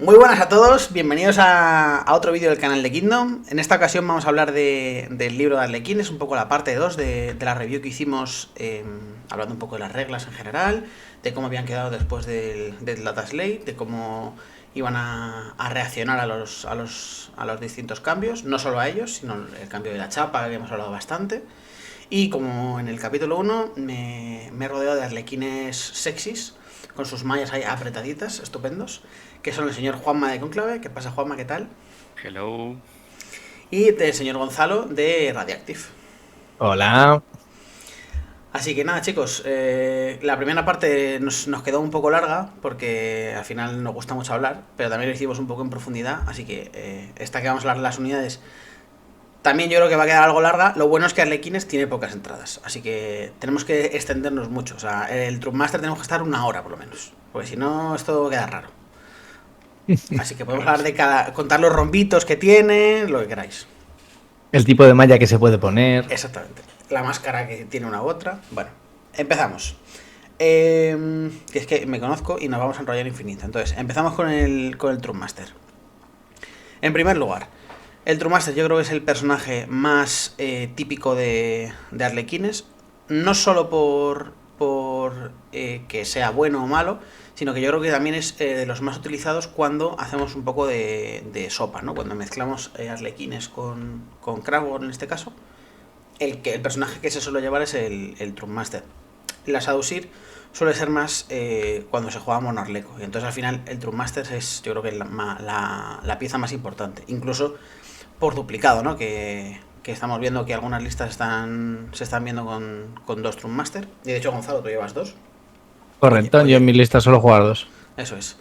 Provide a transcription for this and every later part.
Muy buenas a todos, bienvenidos a otro vídeo del canal de Kingdom. En esta ocasión vamos a hablar del libro de Arlequín, es un poco la parte 2 de la review que hicimos, hablando un poco de las reglas en general, de cómo habían quedado después del Data Slate, de cómo iban a reaccionar a los distintos cambios, no solo a ellos, sino el cambio de la chapa, que habíamos hablado bastante. Y como en el capítulo 1 me he rodeado de arlequines sexys, con sus mallas ahí apretaditas, estupendos, que son el señor Juanma de Cónclave. ¿Qué pasa, Juanma? ¿Qué tal? Hello. Y del señor Gonzalo de Radiactive. Hola. Así que nada, chicos, la primera parte nos quedó un poco larga porque al final nos gusta mucho hablar, pero también lo hicimos un poco en profundidad, así que esta que vamos a hablar de las unidades también yo creo que va a quedar algo larga. Lo bueno es que Arlequines tiene pocas entradas, así que tenemos que extendernos mucho. O sea, el Trumpmaster tenemos que estar una hora por lo menos, porque si no esto queda raro. Así que podemos hablar de contar los rombitos que tiene, lo que queráis. El tipo de malla que se puede poner. Exactamente. La máscara que tiene una u otra. Bueno, empezamos. Que es que me conozco y nos vamos a enrollar infinito. Entonces, empezamos con el Trumpmaster. En primer lugar, el Trumpmaster yo creo que es el personaje más típico de Arlequines. No solo por que sea bueno o malo, sino que yo creo que también es de los más utilizados cuando hacemos un poco de sopa, ¿no? Cuando mezclamos Arlequines con Kragor en este caso. El personaje que se suele llevar es el Trumpmaster. La Shadowseer suele ser más cuando se juega Monarleco. Y entonces al final el Trumpmaster es, yo creo que la pieza más importante. Incluso por duplicado, ¿no? Que estamos viendo que algunas listas se están viendo con dos Trumpmaster. Y de hecho, Gonzalo, tú llevas dos. Correcto, Oye, yo en mi lista solo jugar dos. eso es.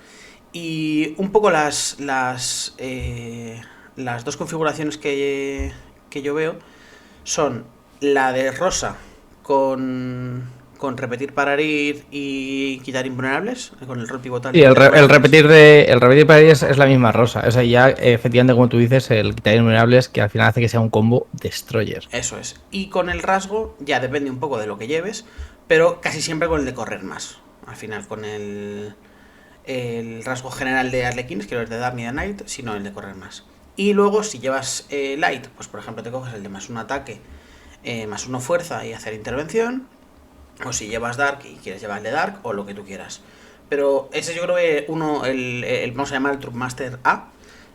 Y un poco las dos configuraciones que yo veo son la de rosa con repetir para herir y quitar invulnerables, con el rol pivotal. Y el repetir para ellos es la misma rosa. O sea, ya efectivamente, como tú dices, el quitar invulnerables que al final hace que sea un combo destroyer. Eso es. Y con el rasgo ya depende un poco de lo que lleves, pero casi siempre con el de correr más. Al final con el rasgo general de Arlequines, que no es de Dark ni de Night, sino el de correr más. Y luego si llevas Light, pues por ejemplo te coges el de más un ataque, más uno fuerza y hacer intervención. O si llevas Dark y quieres llevar el de Dark, o lo que tú quieras. Pero ese yo creo que vamos a llamar el Trumpmaster A.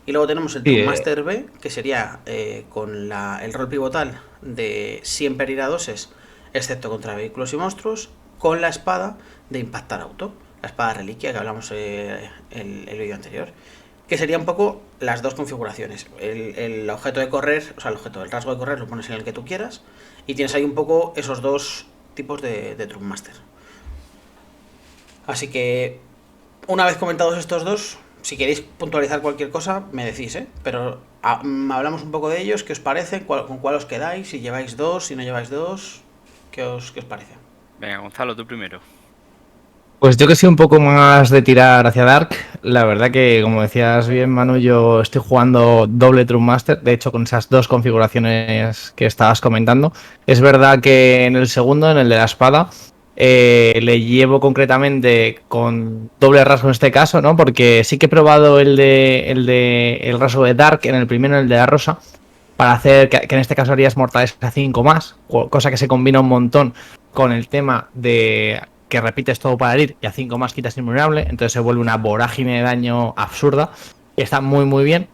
Y luego tenemos el Trumpmaster B, que sería con el rol pivotal de siempre ir a doses, excepto contra vehículos y monstruos, con la espada de impactar auto, la espada reliquia que hablamos el vídeo anterior. Que sería un poco las dos configuraciones. El objeto de correr, o sea, el rasgo de correr lo pones en el que tú quieras. Y tienes ahí un poco esos dos tipos de Trumpmaster. Así que, una vez comentados estos dos, si queréis puntualizar cualquier cosa, me decís, ¿eh? Pero hablamos un poco de ellos, ¿qué os parece? ¿Con cuál os quedáis? Si lleváis dos, si no lleváis dos, ¿qué os parece? Venga, Gonzalo, tú primero. Pues yo que soy un poco más de tirar hacia Dark, la verdad que, como decías bien, Manu, yo estoy jugando doble Trumpmaster, de hecho con esas dos configuraciones que estabas comentando. Es verdad que en el segundo, en el de la espada, le llevo concretamente con doble rasgo en este caso, ¿no? Porque sí que he probado el rasgo de Dark en el primero, en el de la rosa, para hacer que en este caso harías mortales a 5 más, cosa que se combina un montón con el tema de que repites todo para herir y a 5 más quitas invulnerable, entonces se vuelve una vorágine de daño absurda y está muy muy bien.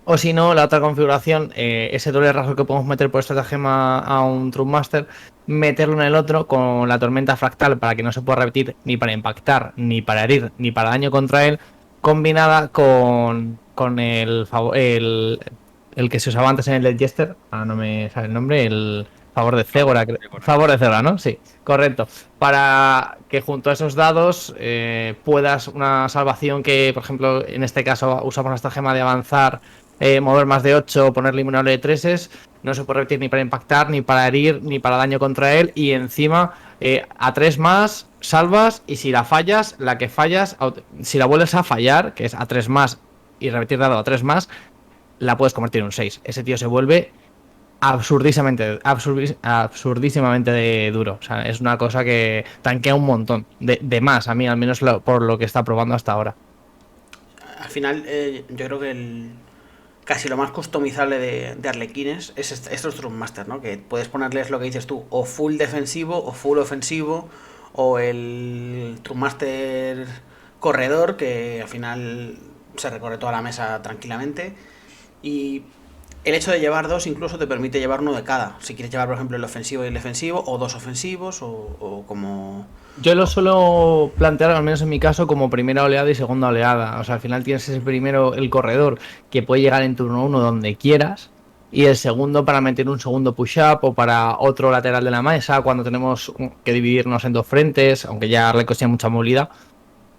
O si no, la otra configuración, ese doble rasgo que podemos meter por estratagema a un Trumpmaster, meterlo en el otro con la tormenta fractal para que no se pueda repetir ni para impactar, ni para herir, ni para daño contra él, combinada con el que se usaba antes en el del Jester, ahora no me sale el nombre, el favor de Cégora. Favor de Cégora, ¿no? Sí, correcto. Para que junto a esos dados puedas una salvación que, por ejemplo, en este caso usamos la estratagema de avanzar, mover más de 8, ponerle inmunable de 3, no se puede repetir ni para impactar, ni para herir, ni para daño contra él, y encima a 3 más salvas, y si la fallas, la que fallas, si la vuelves a fallar, que es a 3 más y repetir dado a 3 más, la puedes convertir en un 6. Ese tío se vuelve absurdísimamente duro. O sea, es una cosa que tanquea un montón de más, a mí al menos por lo que está probando hasta ahora. final yo creo que casi lo más customizable de Arlequines es estos Truthmaster, ¿no? Que puedes ponerles lo que dices tú, o full defensivo o full ofensivo, o el Truthmaster corredor, que al final se recorre toda la mesa tranquilamente. Y el hecho de llevar dos incluso te permite llevar uno de cada. Si quieres llevar, por ejemplo, el ofensivo y el defensivo, o dos ofensivos, o como... Yo lo suelo plantear, al menos en mi caso, como primera oleada y segunda oleada. O sea, al final tienes ese primero, el corredor, que puede llegar en turno 1 donde quieras, y el segundo para meter un segundo push-up o para otro lateral de la mesa cuando tenemos que dividirnos en dos frentes, aunque ya le costía mucha movilidad.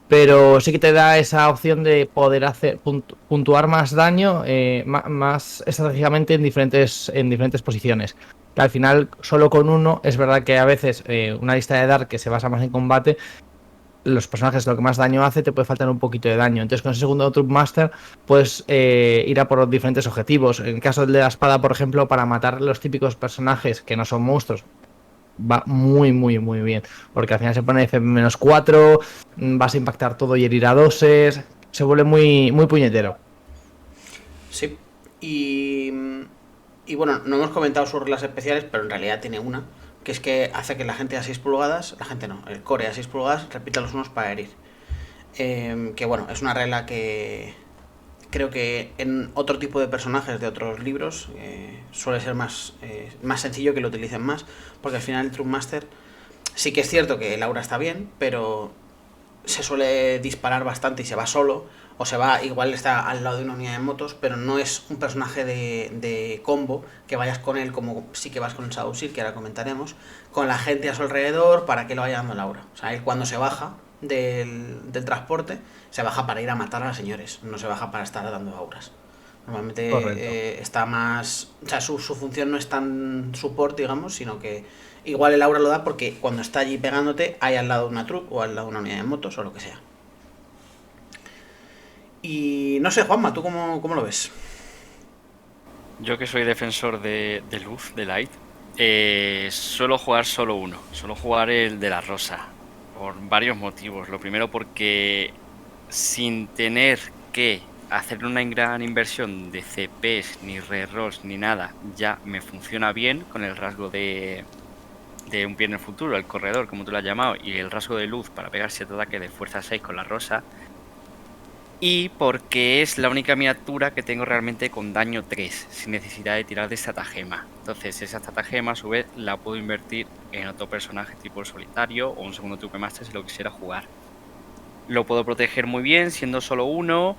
Pero sí que te da esa opción de poder hacer puntuar más daño más estratégicamente en diferentes posiciones. Que al final, solo con uno, es verdad que a veces una lista de Dark que se basa más en combate, los personajes lo que más daño hace te puede faltar un poquito de daño. Entonces con ese segundo Truthmaster puedes ir a por diferentes objetivos. En el caso del de la espada, por ejemplo, para matar los típicos personajes que no son monstruos, va muy, muy, muy bien. Porque al final se pone F-4, vas a impactar todo y herir a doses. Se vuelve muy, muy puñetero. Sí. Y bueno, no hemos comentado sus reglas especiales, pero en realidad tiene una, que es que hace que la gente a 6 pulgadas, la gente no, el core a 6 pulgadas, repita los unos para herir. Que bueno, es una regla que creo que en otro tipo de personajes de otros libros suele ser más sencillo que lo utilicen más, porque al final el Truthmaster sí que es cierto que el aura está bien, pero se suele disparar bastante y se va solo, o se va, igual está al lado de una unidad de motos, pero no es un personaje de combo que vayas con él como sí que vas con el Shadowseer, que ahora comentaremos, con la gente a su alrededor para que lo vaya dando el aura. O sea, él cuando se baja del transporte, se baja para ir a matar a los señores, no se baja para estar dando auras. Normalmente está más... O sea, su función no es tan support, digamos, sino que igual el aura lo da porque cuando está allí pegándote hay al lado una truck o al lado una unidad de motos o lo que sea. Y no sé, Juanma, ¿tú cómo lo ves? Yo que soy defensor de luz, de light, suelo jugar solo uno. Suelo jugar el de la rosa. Por varios motivos. Lo primero porque sin tener que hacer una gran inversión de CPs, ni rerolls, ni nada, ya me funciona bien con el rasgo de un pie en el futuro, el corredor, como tú lo has llamado, y el rasgo de luz para pegar 7 ataques de fuerza 6 con la rosa. Y porque es la única miniatura que tengo realmente con daño 3, sin necesidad de tirar de estratagema. Entonces esa estratagema a su vez la puedo invertir en otro personaje tipo el solitario o un segundo Truthmaster si lo quisiera jugar. Lo puedo proteger muy bien siendo solo uno,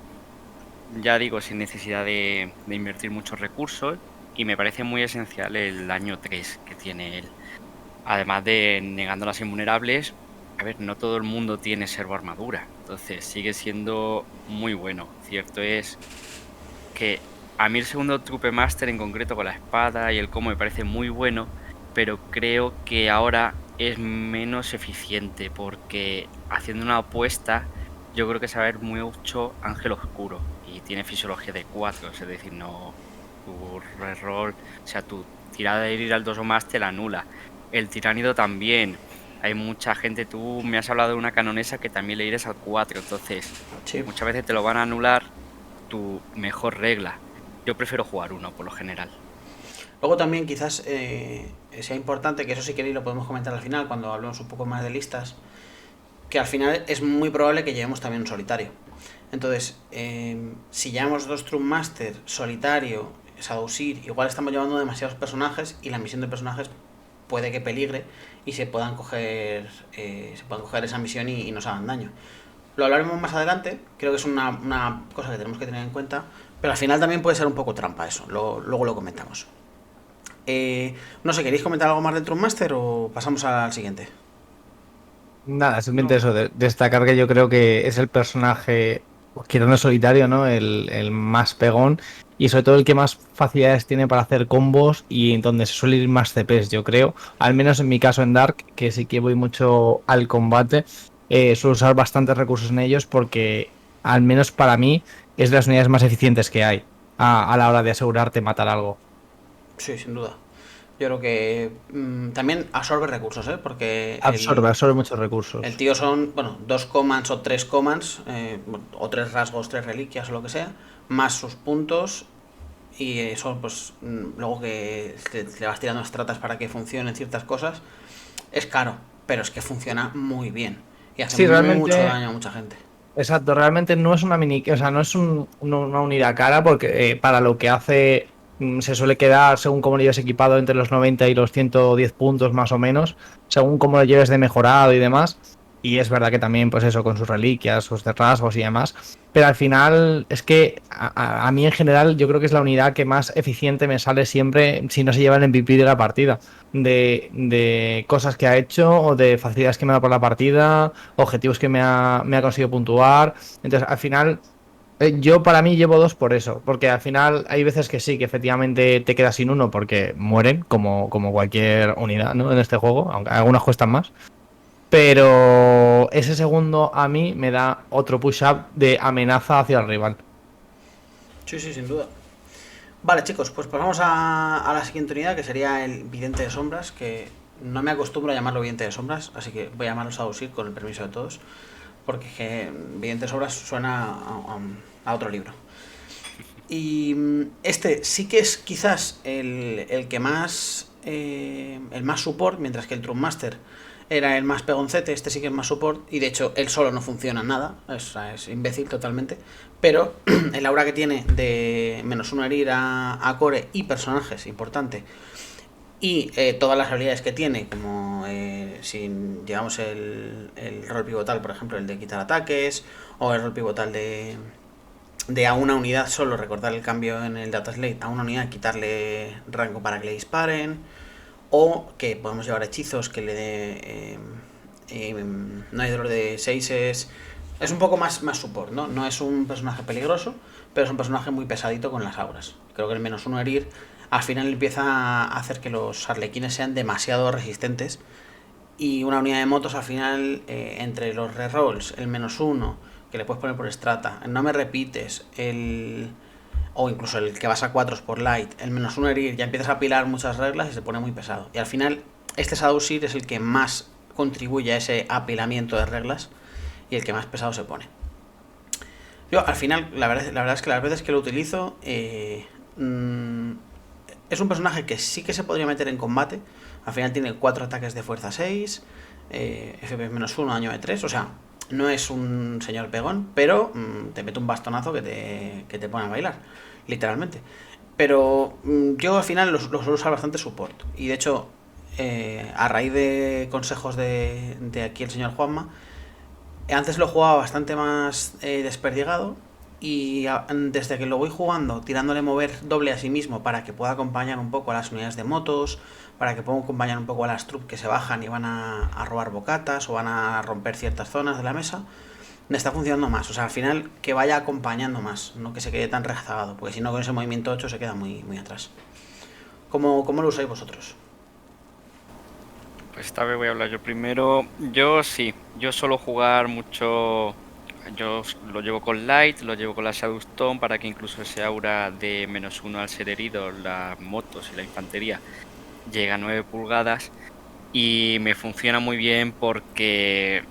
ya digo, sin necesidad de invertir muchos recursos, y me parece muy esencial el daño 3 que tiene él. Además de negando las invulnerables, a ver, no todo el mundo tiene servo armadura, entonces sigue siendo muy bueno. Cierto es que a mí el segundo Truthmaster en concreto con la espada y el combo me parece muy bueno, pero creo que ahora es menos eficiente porque haciendo una apuesta yo creo que se va a ver mucho Ángel Oscuro y tiene fisiología de 4, es decir, no tu reroll, o sea, tu tirada de ir al 2 o más te la anula. El tiránido también. Hay mucha gente, tú me has hablado de una canonesa que también le irás al 4, entonces Sí. muchas veces te lo van a anular tu mejor regla. Yo prefiero jugar uno por lo general. Luego también quizás sea importante, que eso si queréis lo podemos comentar al final, cuando hablemos un poco más de listas, que al final es muy probable que llevemos también un solitario. Entonces, si llevamos dos Truthmaster, solitario, Shadowseer, igual estamos llevando demasiados personajes y la misión de personajes puede que peligre y se puedan coger esa misión y nos hagan daño. Lo hablaremos más adelante, creo que es una cosa que tenemos que tener en cuenta, pero al final también puede ser un poco trampa eso, luego lo comentamos. No sé, ¿queréis comentar algo más del Truthmaster o pasamos al siguiente? Nada, simplemente eso, destacar que yo creo que es el personaje, quitando el solitario, ¿no? El más pegón y sobre todo el que más facilidades tiene para hacer combos y en donde se suele ir más CPs, yo creo. Al menos en mi caso en Dark, que sí que voy mucho al combate, suelo usar bastantes recursos en ellos porque, al menos para mí, es de las unidades más eficientes que hay a la hora de asegurarte matar algo. Sí, sin duda. Yo creo que también absorbe recursos, ¿eh? Porque Absorbe muchos recursos. el tío son, bueno, 2 commands o 3 commands, o 3 rasgos, 3 reliquias o lo que sea, más sus puntos. Y eso, pues, luego que le vas tirando estratas para que funcionen ciertas cosas, es caro, pero es que funciona muy bien. Y hace Sí, mucho realmente. daño a mucha gente. Exacto, realmente no es una mini, o sea, no es una unidad cara porque para lo que hace se suele quedar, según cómo lo lleves equipado, entre los 90 y los 110 puntos más o menos, según cómo lo lleves de mejorado y demás. Y es verdad que también, pues eso, con sus reliquias, sus rasgos y demás. Pero al final es que a mí en general yo creo que es la unidad que más eficiente me sale siempre si no se lleva el MVP de la partida. De cosas que ha hecho o de facilidades que me da por la partida, objetivos que me ha conseguido puntuar. Entonces, al final, yo para mí llevo dos por eso, porque al final hay veces que sí, que efectivamente te quedas sin uno porque mueren, como cualquier unidad, ¿no? En este juego, aunque algunas cuestan más. Pero ese segundo a mí me da otro push-up de amenaza hacia el rival. Sí, sí, sin duda. Vale, chicos, pues pasamos a la siguiente unidad, que sería el Vidente de Sombras, que no me acostumbro a llamarlo Vidente de Sombras, así que voy a llamarlo Sadusir con el permiso de todos, porque que Vidente de Sombras suena a otro libro. Y este sí que es quizás el que más el más support, mientras que el True Master era el más pegoncete. Este sí que es más support, y de hecho él solo no funciona en nada, es imbécil totalmente. Pero el aura que tiene de -1 herir a core y personajes, importante, y todas las habilidades que tiene, como si llevamos el rol pivotal, por ejemplo, el de quitar ataques, o el rol pivotal de a una unidad solo, recordar el cambio en el Data Slate, a una unidad quitarle rango para que le disparen, o que podemos llevar hechizos que le dé no hay dolor de 6, es un poco más support, ¿no? No es un personaje peligroso, pero es un personaje muy pesadito con las auras. Creo que el -1 herir al final empieza a hacer que los arlequines sean demasiado resistentes, y una unidad de motos al final, entre los rerolls, el -1 que le puedes poner por strata, no me repites, o incluso el que vas a 4 por light, el -1 herir, ya empiezas a apilar muchas reglas y se pone muy pesado. Y al final, este Sadusir es el que más contribuye a ese apilamiento de reglas y el que más pesado se pone. Yo, al final, la verdad es que las veces que lo utilizo, es un personaje que sí que se podría meter en combate. Al final tiene 4 ataques de fuerza 6, FP -1, daño de 3, o sea, no es un señor pegón, pero te mete un bastonazo que te pone a bailar, literalmente. Pero yo al final los suelo usar bastante support. Y de hecho, a raíz de consejos de aquí el señor Juanma, antes lo jugaba bastante más desperdigado, y desde que lo voy jugando, tirándole mover doble a sí mismo para que pueda acompañar un poco a las unidades de motos, para que pueda acompañar un poco a las troops que se bajan y van a robar bocatas o van a romper ciertas zonas de la mesa, me está funcionando más. O sea, al final que vaya acompañando más, no que se quede tan rezagado, porque si no, con ese movimiento 8 se queda muy, muy atrás. ¿Cómo lo usáis vosotros? Pues esta vez voy a hablar yo primero. Yo sí, yo suelo jugar mucho. Yo lo llevo con Light, lo llevo con la Shadow Stone para que incluso ese aura de -1 al ser herido, las motos y la infantería, llega a 9 pulgadas. Y me funciona muy bien porque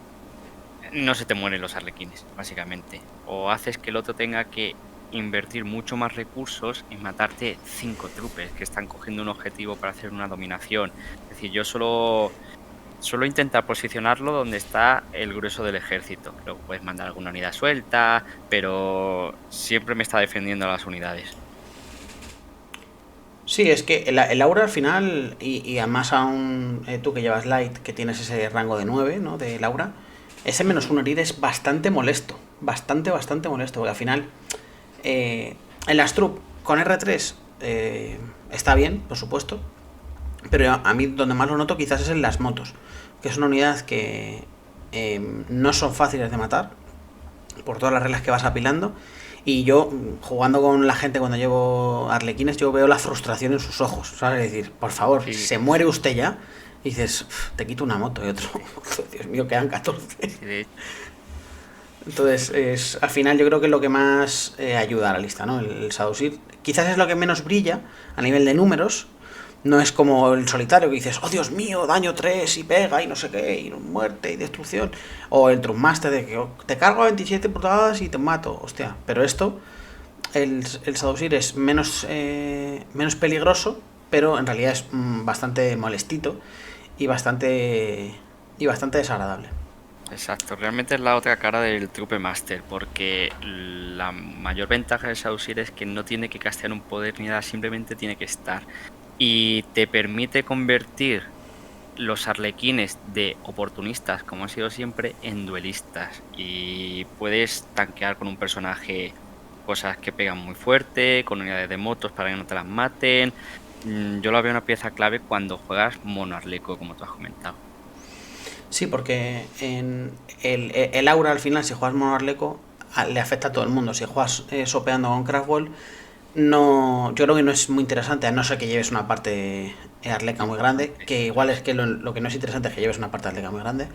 no se te mueren los arlequines, básicamente. O haces que el otro tenga que invertir mucho más recursos en matarte 5 trupes que están cogiendo un objetivo para hacer una dominación. Es decir, yo suelo intentar posicionarlo donde está el grueso del ejército. Luego puedes mandar alguna unidad suelta, pero siempre me está defendiendo a las unidades. Sí, es que el aura al final, y además aún tú que llevas Light, que tienes ese rango de 9, ¿no? De aura, ese -1 herir es bastante molesto. Bastante molesto, porque al final, en las troop con R3 está bien, por supuesto, pero a mí donde más lo noto quizás es en las motos, que es una unidad que no son fáciles de matar por todas las reglas que vas apilando. Y yo, jugando con la gente cuando llevo arlequines, yo veo la frustración en sus ojos, ¿sabes? Es decir, por favor, Sí. se muere usted ya. Y dices, te quito una moto. Y otro, Dios mío, quedan 14. Sí, de hecho, Entonces, al final yo creo que es lo que más ayuda a la lista, ¿no? El Sadusir. Quizás es lo que menos brilla a nivel de números, No es como el solitario que dices, oh Dios mío, daño 3 y pega y no sé qué, y muerte y destrucción. O el Trummaster de que te cargo a 27 putadas y te mato, hostia. Pero esto, el Shadowsir es menos peligroso, pero en realidad es bastante molestito y bastante desagradable. Exacto, realmente es la otra cara del Trupe Master, porque la mayor ventaja del Shadowsir es que no tiene que castear un poder ni nada, simplemente tiene que estar. Y te permite convertir los arlequines de oportunistas, como han sido siempre, en duelistas. Y puedes tanquear con un personaje cosas que pegan muy fuerte, con unidades de motos para que no te las maten. Yo lo veo una pieza clave cuando juegas mono arleco, como tú has comentado. Sí, porque en el aura al final, si juegas mono arleco, le afecta a todo el mundo. Si juegas sopeando con Craftwall, no, yo creo que no es muy interesante, a no ser que lleves una parte arleca muy grande, que igual es que lo que no es interesante es que lleves una parte arleca muy grande.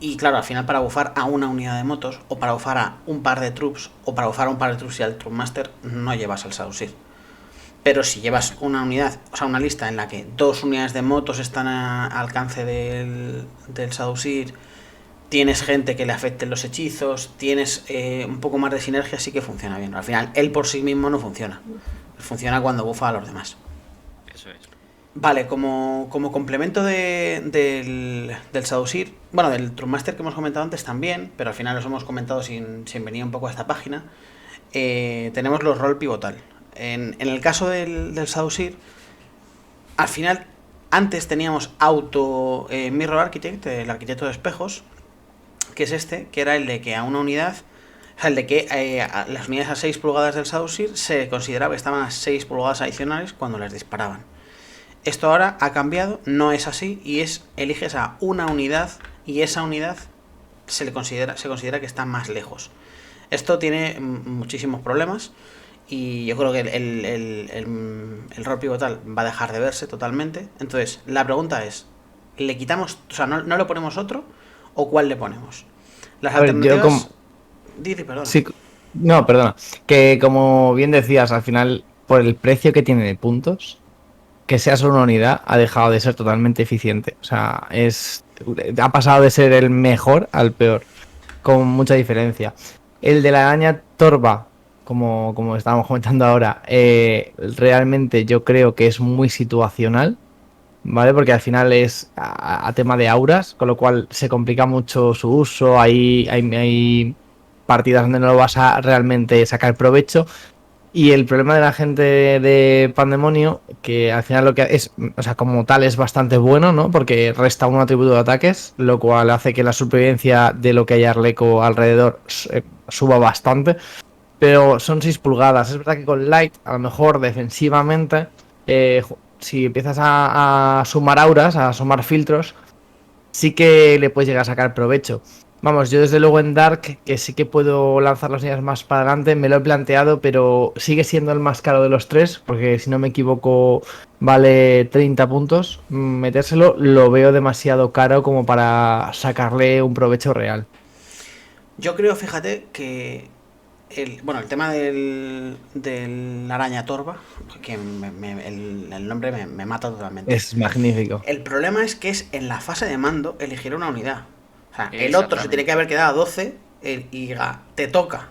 Y claro, al final para bufar a una unidad de motos, o para bufar a un par de troops, o para bufar a un par de troops y al Troop Master, no llevas al Shadowsir. Pero si llevas una unidad, o sea, una lista en la que 2 unidades de motos están al alcance del Shadowsir, tienes gente que le afecten los hechizos, tienes un poco más de sinergia, sí que funciona bien. Al final, él por sí mismo no funciona. Funciona cuando bufa a los demás. Eso es. Vale, como complemento del Shadowsir, bueno, del Trummaster que hemos comentado antes también, pero al final los hemos comentado sin venir un poco a esta página, tenemos los rol pivotal. En el caso del Shadowsir, al final, antes teníamos Mirror Architect, el arquitecto de espejos, que es que era el de que a una unidad, o sea, el de que las unidades a 6 pulgadas del Shadowsir se consideraba que estaban a 6 pulgadas adicionales cuando les disparaban. Esto ahora ha cambiado, no es así, y eliges a una unidad y esa unidad se considera que está más lejos. Esto tiene muchísimos problemas y yo creo que el rol pivotal va a dejar de verse totalmente. Entonces, la pregunta es, ¿le quitamos, o sea, no le ponemos otro o cuál le ponemos? Las alternativas... Didi, perdona. Sí, no, perdona. Que como bien decías, al final, por el precio que tiene de puntos, que sea solo una unidad ha dejado de ser totalmente eficiente. O sea, ha pasado de ser el mejor al peor, con mucha diferencia. El de la araña torva, como estábamos comentando ahora, realmente yo creo que es muy situacional, ¿vale? Porque al final es a tema de auras, con lo cual se complica mucho su uso. Hay partidas donde no lo vas a realmente sacar provecho. Y el problema de la gente de Pandemonio, que al final lo que es, o sea, como tal es bastante bueno, ¿no? Porque resta un atributo de ataques, lo cual hace que la supervivencia de lo que haya Arleco alrededor suba bastante. Pero son 6 pulgadas. Es verdad que con Light, a lo mejor defensivamente, si empiezas a sumar auras, a sumar filtros, sí que le puedes llegar a sacar provecho. Vamos, yo desde luego en Dark, que sí que puedo lanzar las unidades más para adelante, me lo he planteado, pero sigue siendo el más caro de los 3, porque si no me equivoco vale 30 puntos. Metérselo lo veo demasiado caro como para sacarle un provecho real. Yo creo, fíjate, que el tema del araña torva, que el nombre me mata totalmente. Es magnífico. El problema es que es en la fase de mando elegir una unidad. O sea, el otro se tiene que haber quedado a 12 y te toca.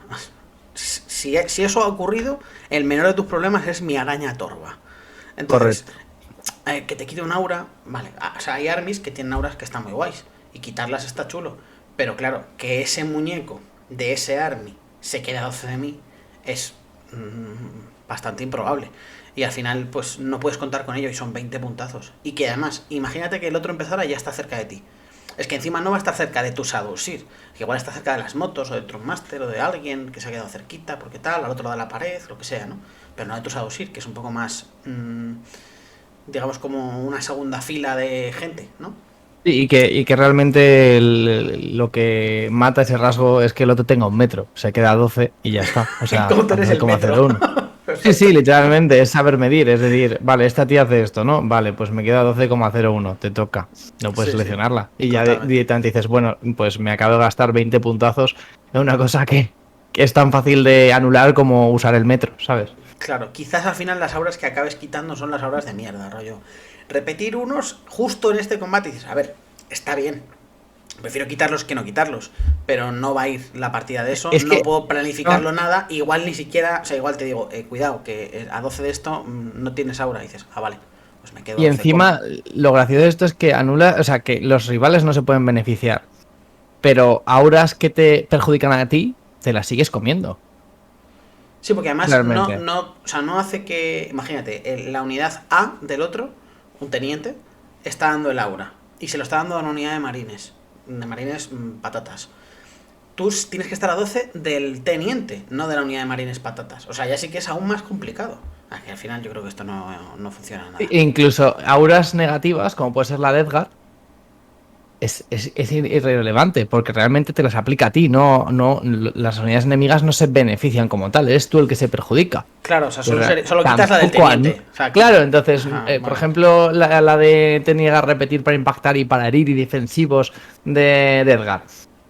Si eso ha ocurrido, el menor de tus problemas es mi araña torva. Entonces, que te quite un aura, vale. O sea, hay armies que tienen auras que están muy guays y quitarlas está chulo. Pero claro, que ese muñeco de ese army se quede a 12 de mí es bastante improbable. Y al final, pues no puedes contar con ello y son 20 puntazos. Y que además, imagínate que el otro empezara y ya está cerca de ti. Es que encima no va a estar cerca de tu Shadowsir, que igual está cerca de las motos o de Trummaster o de alguien que se ha quedado cerquita, porque tal, al otro lado de la pared, lo que sea, ¿no? Pero no de tu Shadowsir, que es un poco más, digamos, como una segunda fila de gente, ¿no? Y que realmente lo que mata ese rasgo es que el otro tenga 1 metro, se queda a 12 y ya está. O sea, 12,01. Sí, literalmente es saber medir, es decir, vale, esta tía hace esto, ¿no? Vale, pues me queda 12,01, te toca, no puedes seleccionarla. Y ya directamente dices, bueno, pues me acabo de gastar 20 puntazos en una cosa que es tan fácil de anular como usar el metro, ¿sabes? Claro, quizás al final las auras que acabes quitando son las auras de mierda, rollo. Repetir unos justo en este combate y dices, a ver, está bien. Prefiero quitarlos que no quitarlos, pero no va a ir la partida de eso, no puedo planificarlo nada, igual ni siquiera, o sea, igual te digo, cuidado, que a 12 de esto no tienes aura, y dices, vale, pues me quedo. Y encima, lo gracioso de esto es que anula, o sea, que los rivales no se pueden beneficiar, pero auras que te perjudican a ti, te las sigues comiendo. Sí, porque además no hace que, imagínate, la unidad A del otro, un teniente, está dando el aura, y se lo está dando a una unidad de marines patatas. Tú tienes que estar a 12 del teniente, no de la unidad de marines patatas. O sea, ya sí que es aún más complicado. Que al final yo creo que esto no funciona nada. Incluso auras negativas, como puede ser la de Edgar, es irrelevante, porque realmente te las aplica a ti, no las unidades enemigas no se benefician como tal, eres tú el que se perjudica. Claro, o sea, solo quitas la del teniente. O sea, claro, entonces, por ejemplo, la de te niega a repetir para impactar y para herir y defensivos de Edgar.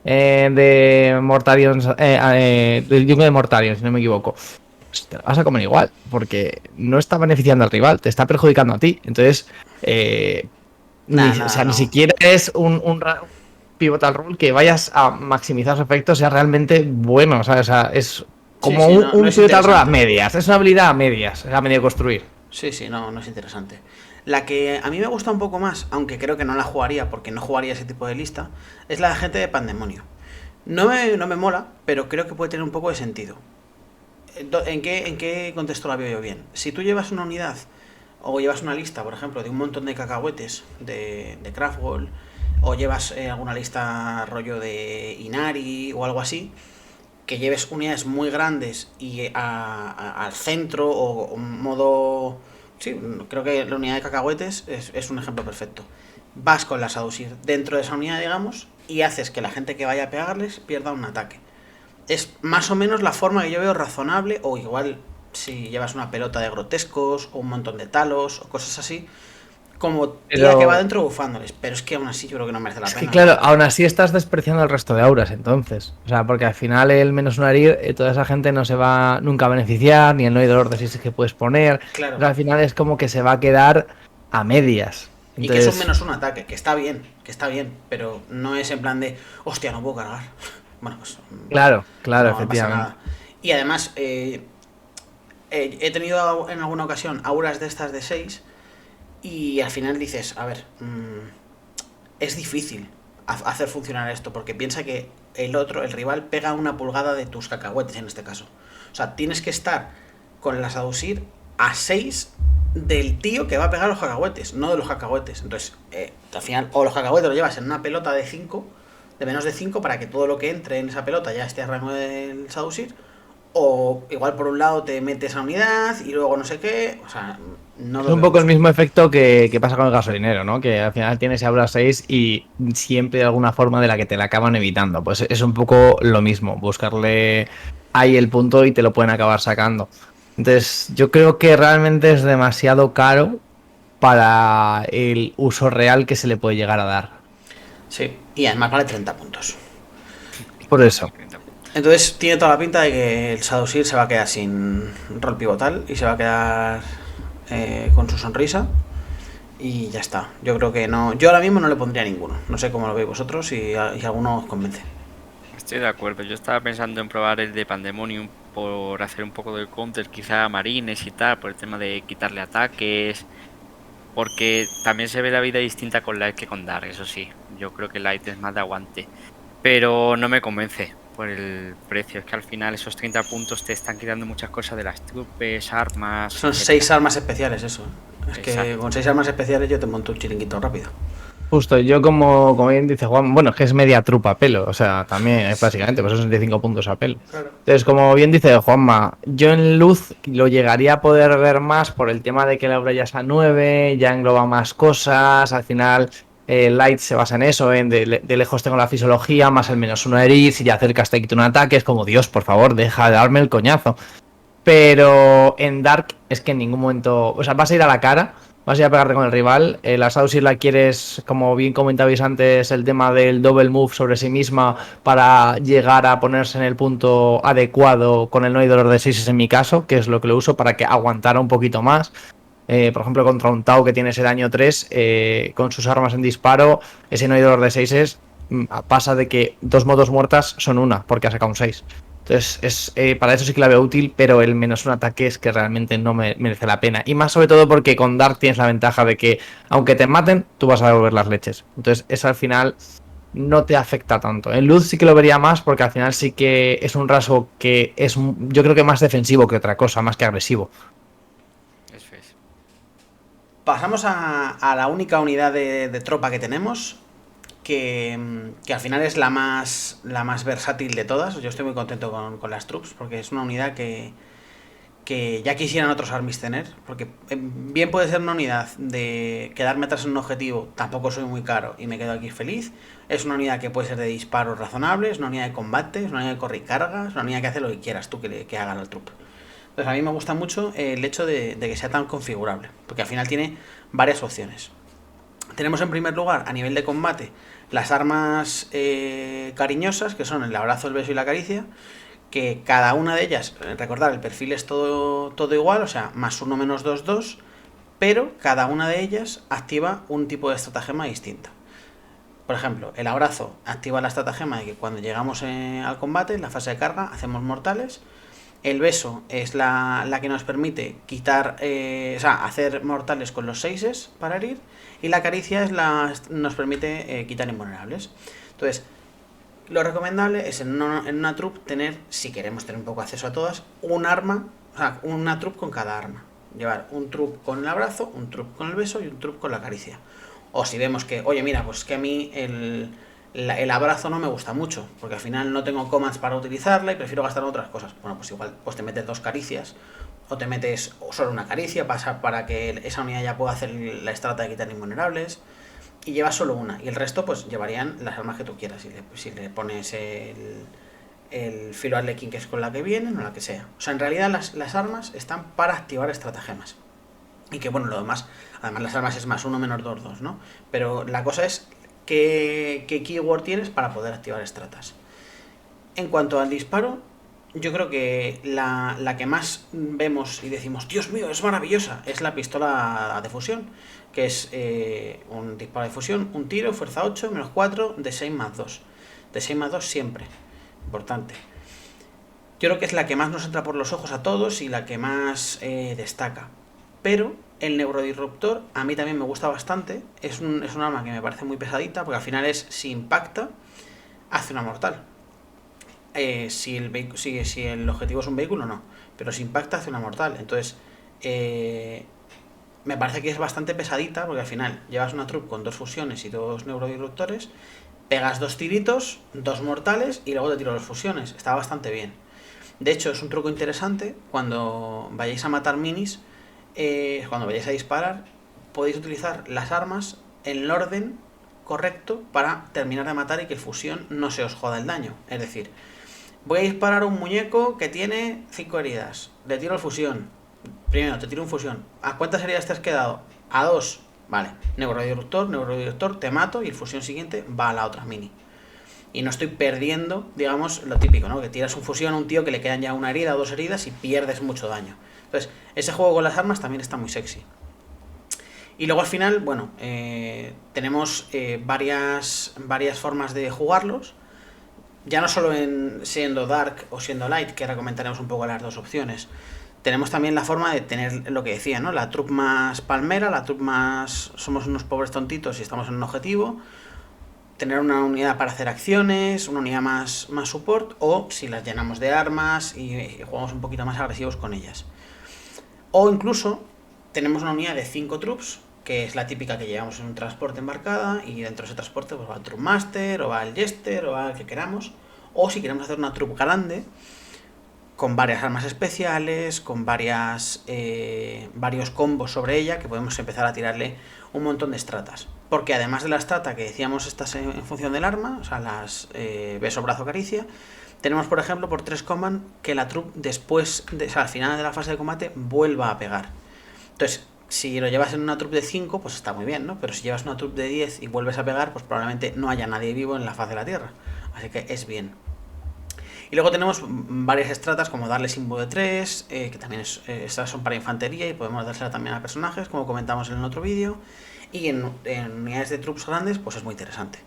De Mortarion, del Yunque de Mortarion, si no me equivoco. Pues te la vas a comer igual, porque no está beneficiando al rival, te está perjudicando a ti. Entonces, ni siquiera es un pivotal rule que vayas a maximizar su efecto, sea realmente bueno. O sea, es como un pivotal rule a medias, es una habilidad a medias, a medio construir. Sí, no es interesante. La que a mí me gusta un poco más, aunque creo que no la jugaría porque no jugaría ese tipo de lista, es la de gente de Pandemonio. No me mola, pero creo que puede tener un poco de sentido. ¿En qué contexto la veo yo bien? Si tú llevas una unidad o llevas una lista, por ejemplo, de un montón de cacahuetes de Craftwall, o llevas alguna lista rollo de Inari o algo así, que lleves unidades muy grandes y al centro o modo... Sí, creo que la unidad de cacahuetes es un ejemplo perfecto. Vas con la Sadusir dentro de esa unidad, digamos, y haces que la gente que vaya a pegarles pierda un ataque. Es más o menos la forma que yo veo razonable, o igual si llevas una pelota de grotescos, o un montón de talos, o cosas así, como tía que va dentro bufándoles. Pero es que aún así yo creo que no merece la pena. Es que claro, aún así estás despreciando el resto de auras, entonces. O sea, porque al final el menos un herir, toda esa gente no se va nunca a beneficiar, ni el no hay dolor de sí que puedes poner. Claro. Pero al final es como que se va a quedar a medias. Entonces... Y que es un menos un ataque, que está bien, pero no es en plan de, hostia, no puedo cargar. Bueno, pues... Claro, efectivamente. Y además, he tenido en alguna ocasión auras de estas de 6 y al final dices, a ver, es difícil hacer funcionar esto, porque piensa que el rival pega una pulgada de tus cacahuetes en este caso. O sea, tienes que estar con la Sadusir a 6 del tío que va a pegar los cacahuetes, no de los cacahuetes. Entonces, al final, o los cacahuetes los llevas en una pelota de 5, de menos de 5, para que todo lo que entre en esa pelota ya esté a rango del Sadusir, o igual por un lado te metes a unidad y luego no sé qué, o sea, no es un poco el mismo efecto que pasa con el gasolinero, ¿no? Que al final tienes aura 6 y siempre de alguna forma de la que te la acaban evitando. Pues es un poco lo mismo, buscarle ahí el punto y te lo pueden acabar sacando. Entonces yo creo que realmente es demasiado caro para el uso real que se le puede llegar a dar. Sí, y además vale 30 puntos. Por eso. Entonces tiene toda la pinta de que el Sadusir se va a quedar sin rol pivotal y se va a quedar con su sonrisa y ya está. Yo creo que no. Yo ahora mismo no le pondría ninguno. No sé cómo lo veis vosotros y alguno os convence. Estoy de acuerdo. Yo estaba pensando en probar el de Pandemonium por hacer un poco de counter, quizá a marines y tal, por el tema de quitarle ataques. Porque también se ve la vida distinta con Light que con Dark, eso sí. Yo creo que Light es más de aguante. Pero no me convence por el precio. Es que al final esos 30 puntos te están quitando muchas cosas de las trupes, armas... Son 6 armas especiales, eso. Es Exacto. Que con 6 armas especiales yo te monto un chiringuito rápido. Justo, yo como bien dice Juan, bueno, es que es media trupa a pelo, o sea, también es básicamente, pues son 65 puntos a pelo. Claro. Entonces, como bien dice Juanma, yo en luz lo llegaría a poder ver más por el tema de que la aura ya es a 9, ya engloba más cosas, al final Light se basa en eso, en de lejos tengo la fisiología, más el menos 1 herir, si ya acercas te quito un ataque, es como, Dios, por favor, deja de darme el coñazo. Pero en Dark es que en ningún momento, o sea, vas a ir a la cara. vas a ir a pegarte con el rival. La Shadow si la quieres, como bien comentabais antes, el tema del double move sobre sí misma para llegar a ponerse en el punto adecuado con el no hay dolor de 6 en mi caso, que es lo que lo uso para que aguantara un poquito más. Por ejemplo, contra un Tau que tiene ese daño 3, con sus armas en disparo, ese no hay dolor de 6 pasa de que 2 modos muertas son una, porque ha sacado un 6. Entonces, para eso sí que la veo útil, pero el menos un ataque es que realmente no me merece la pena. Y más sobre todo porque con Dark tienes la ventaja de que, aunque te maten, tú vas a devolver las leches. Entonces, eso al final no te afecta tanto. En Luz sí que lo vería más, porque al final sí que es un rasgo que es, yo creo que más defensivo que otra cosa, más que agresivo. Eso es. Pasamos a la única unidad de tropa que tenemos, que al final es la más versátil de todas. Yo estoy muy contento con las troops, porque es una unidad que ya quisieran otros armies tener, porque bien puede ser una unidad de quedarme atrás en un objetivo, tampoco soy muy caro y me quedo aquí feliz. Es una unidad que puede ser de disparos razonables, es una unidad de combate, es una unidad de corre y carga, es una unidad que hace lo que quieras tú que haga el troop. Entonces a mí me gusta mucho el hecho de que sea tan configurable, porque al final tiene varias opciones. Tenemos en primer lugar, a nivel de combate, las armas cariñosas, que son el abrazo, el beso y la caricia, que cada una de ellas, recordar, el perfil es todo igual, o sea, +1, -2, 2, pero cada una de ellas activa un tipo de estratagema distinta. Por ejemplo, el abrazo activa la estratagema de que cuando llegamos al combate, en la fase de carga, hacemos mortales. El beso es la que nos permite quitar, hacer mortales con los 6 para herir. Y la caricia nos permite quitar invulnerables. Entonces, lo recomendable es en una troupe tener, si queremos tener un poco acceso a todas, un arma, o sea, una troupe con cada arma. Llevar un troupe con el abrazo, un troupe con el beso y un troupe con la caricia. O si vemos que, oye, mira, pues que a mí el abrazo no me gusta mucho, porque al final no tengo commands para utilizarla y prefiero gastar en otras cosas. Bueno, pues igual pues te metes 2 caricias, o te metes solo una caricia para que esa unidad ya pueda hacer la estrata de quitar invulnerables, y llevas solo una, y el resto pues llevarían las armas que tú quieras, si le pones el filo arlequín, que es con la que vienen, o la que sea. O sea, en realidad las armas están para activar estratagemas. Y que bueno, lo demás, además las armas es +1, -2, 2, ¿no? Pero la cosa es qué keyword tienes para poder activar estratas. En cuanto al disparo, yo creo que la que más vemos y decimos, Dios mío, es maravillosa, es la pistola de fusión, que es un disparo de fusión, un tiro, fuerza 8, -4, de 6 +2. De 6 +2 siempre, importante. Yo creo que es la que más nos entra por los ojos a todos y la que más destaca. Pero el neurodisruptor a mí también me gusta bastante. Es un arma que me parece muy pesadita, porque al final si impacta, hace una mortal. Si el objetivo es un vehículo, no. Pero si impacta, hace una mortal. Entonces, me parece que es bastante pesadita, porque al final llevas una troupe con 2 fusiones y 2 neurodisruptores, pegas 2 tiritos, 2 mortales y luego te tiro las fusiones. Está bastante bien. De hecho, es un truco interesante cuando vayáis a matar minis. Cuando vayáis a disparar, podéis utilizar las armas en el orden correcto para terminar de matar y que el fusión no se os joda el daño. Es decir, voy a disparar a un muñeco que tiene 5 heridas, le tiro el fusión. Primero te tiro un fusión. ¿A cuántas heridas te has quedado? A 2. Vale, neurodisruptor, te mato y el fusión siguiente va a la otra mini. Y no estoy perdiendo, digamos, lo típico, ¿no? Que tiras un fusión a un tío que le quedan ya una herida o 2 heridas y pierdes mucho daño. Entonces, ese juego con las armas también está muy sexy. Y luego al final, bueno, tenemos varias formas de jugarlos. Ya no solo siendo Dark o siendo Light, que ahora comentaremos un poco las dos opciones. Tenemos también la forma de tener lo que decía, ¿no? La troupe más palmera, la troupe más somos unos pobres tontitos y estamos en un objetivo. Tener una unidad para hacer acciones, una unidad más support, o si las llenamos de armas y jugamos un poquito más agresivos con ellas. O incluso tenemos una unidad de 5 troops, que es la típica que llevamos en un transporte embarcada, y dentro de ese transporte pues va el Troop Master, o va el Jester, o va el que queramos. O si queremos hacer una troupe grande, con varias armas especiales, con varios combos sobre ella, que podemos empezar a tirarle un montón de estratas. Porque además de la estrata que decíamos, estas en función del arma, o sea, las beso, brazo, caricia, tenemos por ejemplo por 3 command que la troupe después, al final de la fase de combate, vuelva a pegar. Entonces, si lo llevas en una troupe de 5, pues está muy bien, ¿no? Pero si llevas una troupe de 10 y vuelves a pegar, pues probablemente no haya nadie vivo en la faz de la Tierra. Así que es bien. Y luego tenemos varias estratas como darle simbo de 3, que también estas son para infantería y podemos dársela también a personajes, como comentamos en el otro vídeo. Y en unidades de troops grandes, pues es muy interesante.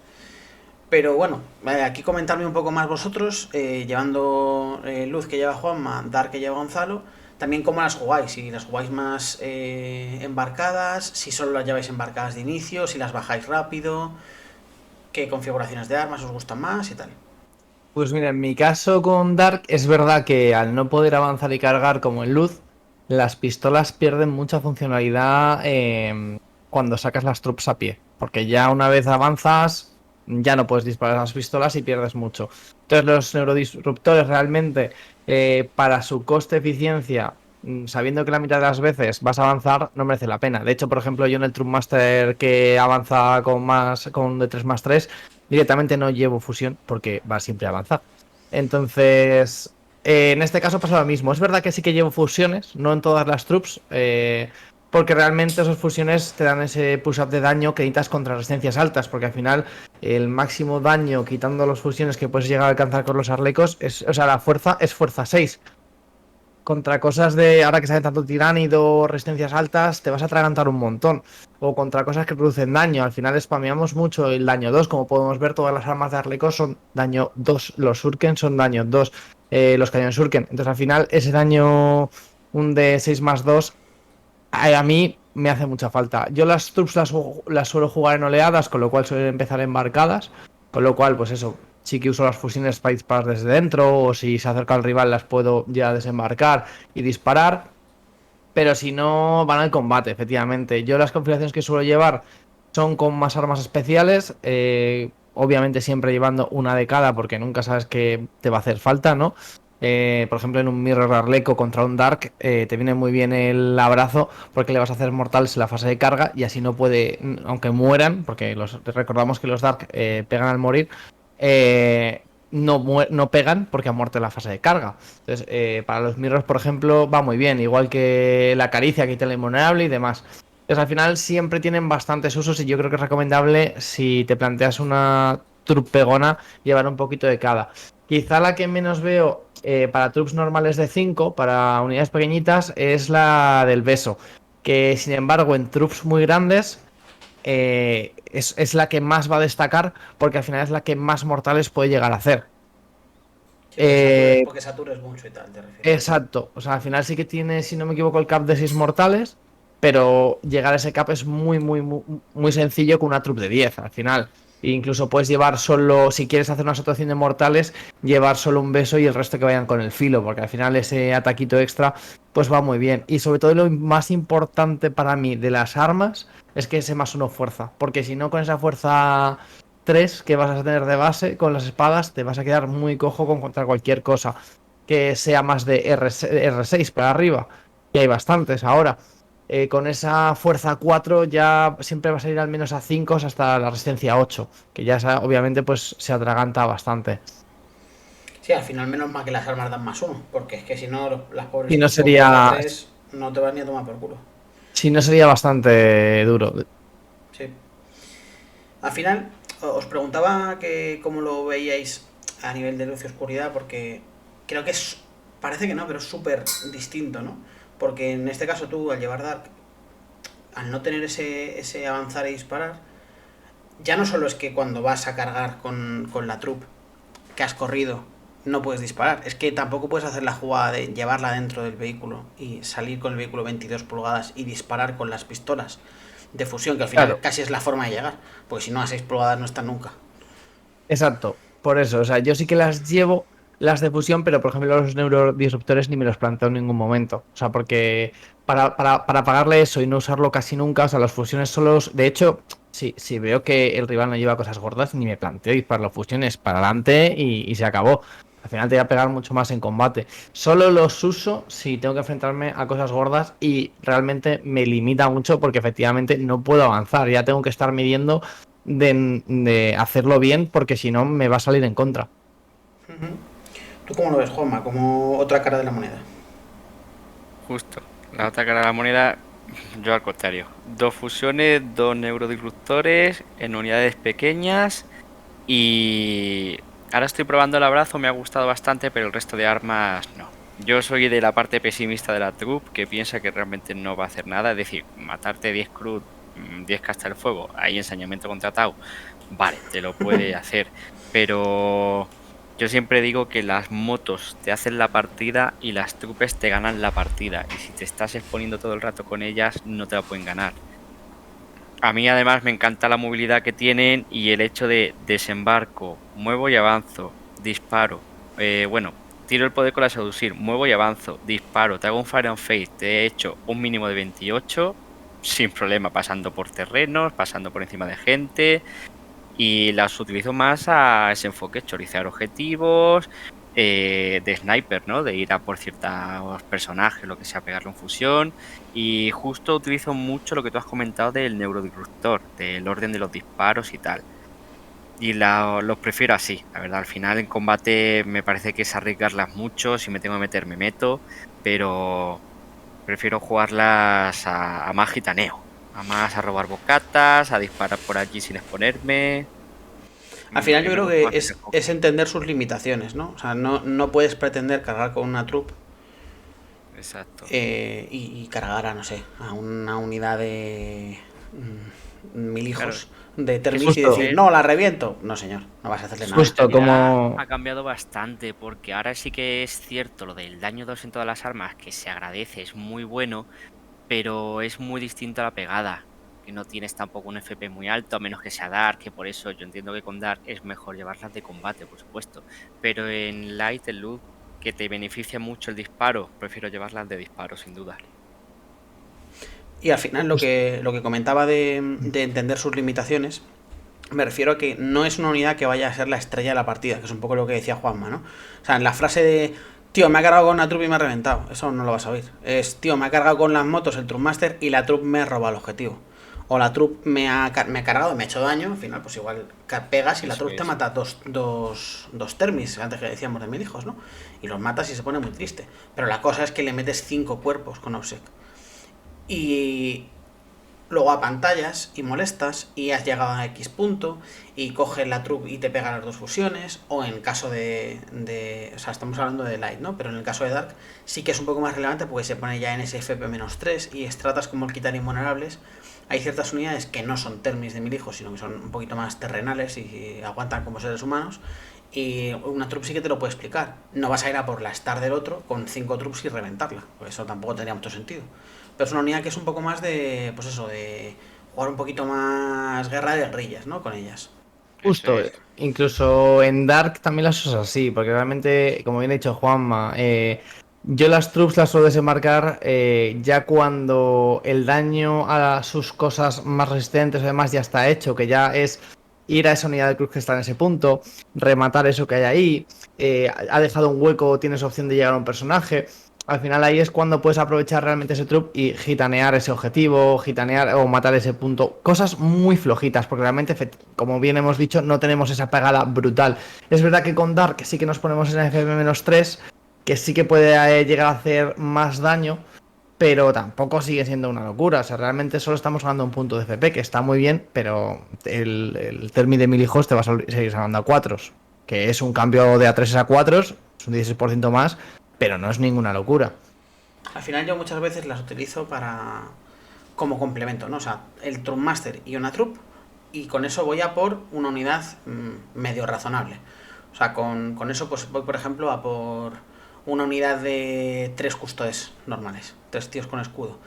Pero bueno, aquí comentarme un poco más vosotros, llevando Luz que lleva Juanma, Dark que lleva Gonzalo, también cómo las jugáis, si las jugáis más embarcadas, si solo las lleváis embarcadas de inicio, si las bajáis rápido, qué configuraciones de armas os gustan más y tal. Pues mira, en mi caso con Dark es verdad que al no poder avanzar y cargar como en Luz, las pistolas pierden mucha funcionalidad cuando sacas las troops a pie, porque ya una vez avanzas ya no puedes disparar las pistolas y pierdes mucho. Entonces los neurodisruptores realmente para su coste-eficiencia, sabiendo que la mitad de las veces vas a avanzar, no merece la pena. De hecho, por ejemplo, yo en el Troop Master que avanza con de 3 más 3 directamente no llevo fusión porque va siempre a avanzar. Entonces, en este caso pasa lo mismo. Es verdad que sí que llevo fusiones, no en todas las troops, porque realmente esas fusiones te dan ese push-up de daño que necesitas contra resistencias altas, porque al final el máximo daño quitando las fusiones que puedes llegar a alcanzar con los arlecos, o sea, la fuerza es fuerza 6. Contra cosas de ahora que sale tanto tiránido, resistencias altas, te vas a atragantar un montón. O contra cosas que producen daño. Al final spameamos mucho el daño 2. Como podemos ver, todas las armas de Arlecos son daño 2. Los Shuriken son daño 2. Los cañones Shuriken. Entonces al final ese daño, un de 6 más 2, a mí me hace mucha falta. Yo las troops las suelo jugar en oleadas, con lo cual suelen empezar embarcadas. Con lo cual, pues eso, sí que uso las fusiones para disparar desde dentro, o si se acerca al rival las puedo ya desembarcar y disparar. Pero si no, van al combate, efectivamente. Yo las configuraciones que suelo llevar son con más armas especiales, obviamente siempre llevando una de cada, porque nunca sabes qué te va a hacer falta, ¿no? Por ejemplo, en un Mirror Arleco contra un Dark, te viene muy bien el abrazo, porque le vas a hacer mortales en la fase de carga, y así no puede, aunque mueran, porque recordamos que los Dark pegan al morir, no pegan porque han muerto en la fase de carga. Entonces, para los mirrors, por ejemplo, va muy bien, igual que la caricia, que quita el invulnerable y demás. Entonces, al final siempre tienen bastantes usos y yo creo que es recomendable, si te planteas una trup pegona, llevar un poquito de cada. Quizá la que menos veo para troops normales de 5, para unidades pequeñitas, es la del beso, que sin embargo en troops muy grandes es la que más va a destacar, porque al final es la que más mortales puede llegar a hacer. Sí, porque satures mucho y tal, te refieres. Exacto, o sea, al final sí que tiene, si no me equivoco, el cap de 6 mortales, pero llegar a ese cap es muy sencillo con una troupe de 10 al final. E incluso puedes llevar solo, si quieres hacer una situación de mortales, llevar solo un beso y el resto que vayan con el filo, porque al final ese ataquito extra pues va muy bien. Y sobre todo lo más importante para mí de las armas es que ese más uno fuerza, porque si no, con esa fuerza 3 que vas a tener de base con las espadas, te vas a quedar muy cojo con contra cualquier cosa que sea más de R6 para arriba, y hay bastantes ahora. Con esa fuerza 4 ya siempre vas a ir al menos a 5 hasta la resistencia 8, que ya obviamente pues se atraganta bastante. Sí, al final menos mal que las armas dan más uno, porque es que si no, las pobres Si no con fuerza sería, 3 no te van ni a tomar por culo. si no sería bastante duro. Sí. Al final, os preguntaba que cómo lo veíais a nivel de luz y oscuridad, porque creo que parece que no, pero es súper distinto, ¿no? Porque en este caso tú, al llevar Dark, al no tener ese avanzar y disparar, ya no solo es que cuando vas a cargar con la troupe que has corrido no puedes disparar, es que tampoco puedes hacer la jugada de llevarla dentro del vehículo y salir con el vehículo 22 pulgadas y disparar con las pistolas de fusión, que al final Claro. casi es la forma de llegar, porque si no a 6 pulgadas no están nunca. Exacto, por eso, o sea, yo sí que las llevo, las de fusión, pero por ejemplo los neurodisruptores ni me los planteo en ningún momento. O sea, porque para pagarle eso y no usarlo casi nunca, o sea, las fusiones solos, de hecho, si veo que el rival no lleva cosas gordas, ni me planteo disparar las fusiones para adelante y se acabó. Al final te voy a pegar mucho más en combate. Solo los uso si tengo que enfrentarme a cosas gordas y realmente me limita mucho porque efectivamente no puedo avanzar. Ya tengo que estar midiendo de hacerlo bien, porque si no me va a salir en contra. Uh-huh. ¿Tú cómo lo ves, Juanma? Como otra cara de la moneda. Justo. La otra cara de la moneda, Yo al contrario. 2 fusiones, 2 neurodisruptores en unidades pequeñas y ahora estoy probando el abrazo, me ha gustado bastante, pero el resto de armas no. Yo soy de la parte pesimista de la troupe que piensa que realmente no va a hacer nada, es decir, matarte 10 crud, 10 casta del fuego, ahí ensañamiento contratado, vale, te lo puede hacer, pero yo siempre digo que las motos te hacen la partida y las trupes te ganan la partida, y si te estás exponiendo todo el rato con ellas, no te la pueden ganar. A mí además me encanta la movilidad que tienen y el hecho de desembarco, muevo y avanzo, disparo. Bueno, tiro el poder con la seducir, muevo y avanzo, disparo, te hago un Fire and Face, te he hecho un mínimo de 28 sin problema, pasando por terrenos, pasando por encima de gente y las utilizo más a ese enfoque, choricear objetivos, de sniper, ¿no? De ir a por ciertos personajes, lo que sea, pegarle un fusión. Y justo utilizo mucho lo que tú has comentado del neurodisruptor, del orden de los disparos y tal. Y los prefiero así, la verdad. Al final en combate me parece que es arriesgarlas mucho. Si me tengo que meter, me meto. Pero prefiero jugarlas a más gitaneo. A más a robar bocatas, a disparar por allí sin exponerme. Al final Y yo me creo gusta más que ese enfoque. es entender sus limitaciones, ¿no? O sea, no puedes pretender cargar con una troupe Exacto. y cargar a, no sé, a una unidad de 1000 Claro, hijos de que Termis y su Justo, decir, papel no, la reviento. No, señor, no vas a hacerle su nada. justo mentalidad como... ha cambiado bastante, porque ahora sí que es cierto lo del daño 2 en todas las armas, que se agradece, es muy bueno, pero es muy distinto a la pegada, que no tienes tampoco un FP muy alto, a menos que sea Dark, que por eso yo entiendo que con Dark es mejor llevarlas de combate, por supuesto, pero en Light, en Luz, que te beneficia mucho el disparo, prefiero llevarlas de disparo, sin duda. Y al final lo que comentaba de entender sus limitaciones, me refiero a que no es una unidad que vaya a ser la estrella de la partida, que es un poco lo que decía Juanma, ¿no? O sea, en la frase de, tío, me ha cargado con una troupe y me ha reventado, eso no lo vas a oír. Es, tío, me ha cargado con las motos el Trumpmaster y la troupe me ha robado el objetivo. O la troupe me ha cargado, me ha hecho daño, al final pues igual pegas y la Eso troupe te es. mata dos termis, antes que decíamos de 1000 hijos, ¿no? Y los matas y se pone muy triste. Pero la cosa es que le metes 5 cuerpos con Obsec. Y luego a pantallas y molestas y has llegado a X punto y coges la troupe y te pega las dos fusiones, o en caso o sea, estamos hablando de Light, ¿no? Pero en el caso de Dark sí que es un poco más relevante porque se pone ya en ese FP-3 y estratas como el quitar invulnerables. Hay ciertas unidades que no son termis de 1000 hijos, sino que son un poquito más terrenales y aguantan como seres humanos. Y una troupe sí que te lo puede explicar. No vas a ir a por la star del otro con 5 troops y reventarla, pues eso tampoco tendría mucho sentido. Pero es una unidad que es un poco más de, pues eso, de jugar un poquito más guerra de guerrillas, ¿no? Con ellas. Eso Justo, es. incluso en Dark también las usas así, porque realmente, como bien ha dicho Juanma, yo las troops las suelo desembarcar ya cuando el daño a sus cosas más resistentes además ya está hecho, que ya es ir a esa unidad de cruz que está en ese punto, rematar eso que hay ahí, ha dejado un hueco, tienes opción de llegar a un personaje. Al final ahí es cuando puedes aprovechar realmente ese trup y gitanear ese objetivo, gitanear o matar ese punto. Cosas muy flojitas, porque realmente, como bien hemos dicho, no tenemos esa pegada brutal. Es verdad que con Dark sí que nos ponemos en FP-3, que sí que puede llegar a hacer más daño, pero tampoco sigue siendo una locura. O sea, realmente solo estamos ganando un punto de FP, que está muy bien, pero el Termi de 1000 hijos te va a seguir sacando a 4, que es un cambio de A3 a 4, es un 16% más, pero no es ninguna locura. Al final yo muchas veces las utilizo para como complemento, ¿no? O sea, el Trumpmaster y una troupe, y con eso voy a por una unidad medio razonable. O sea, con eso pues voy, por ejemplo, a por una unidad de 3 custodes normales, 3 tíos con escudo.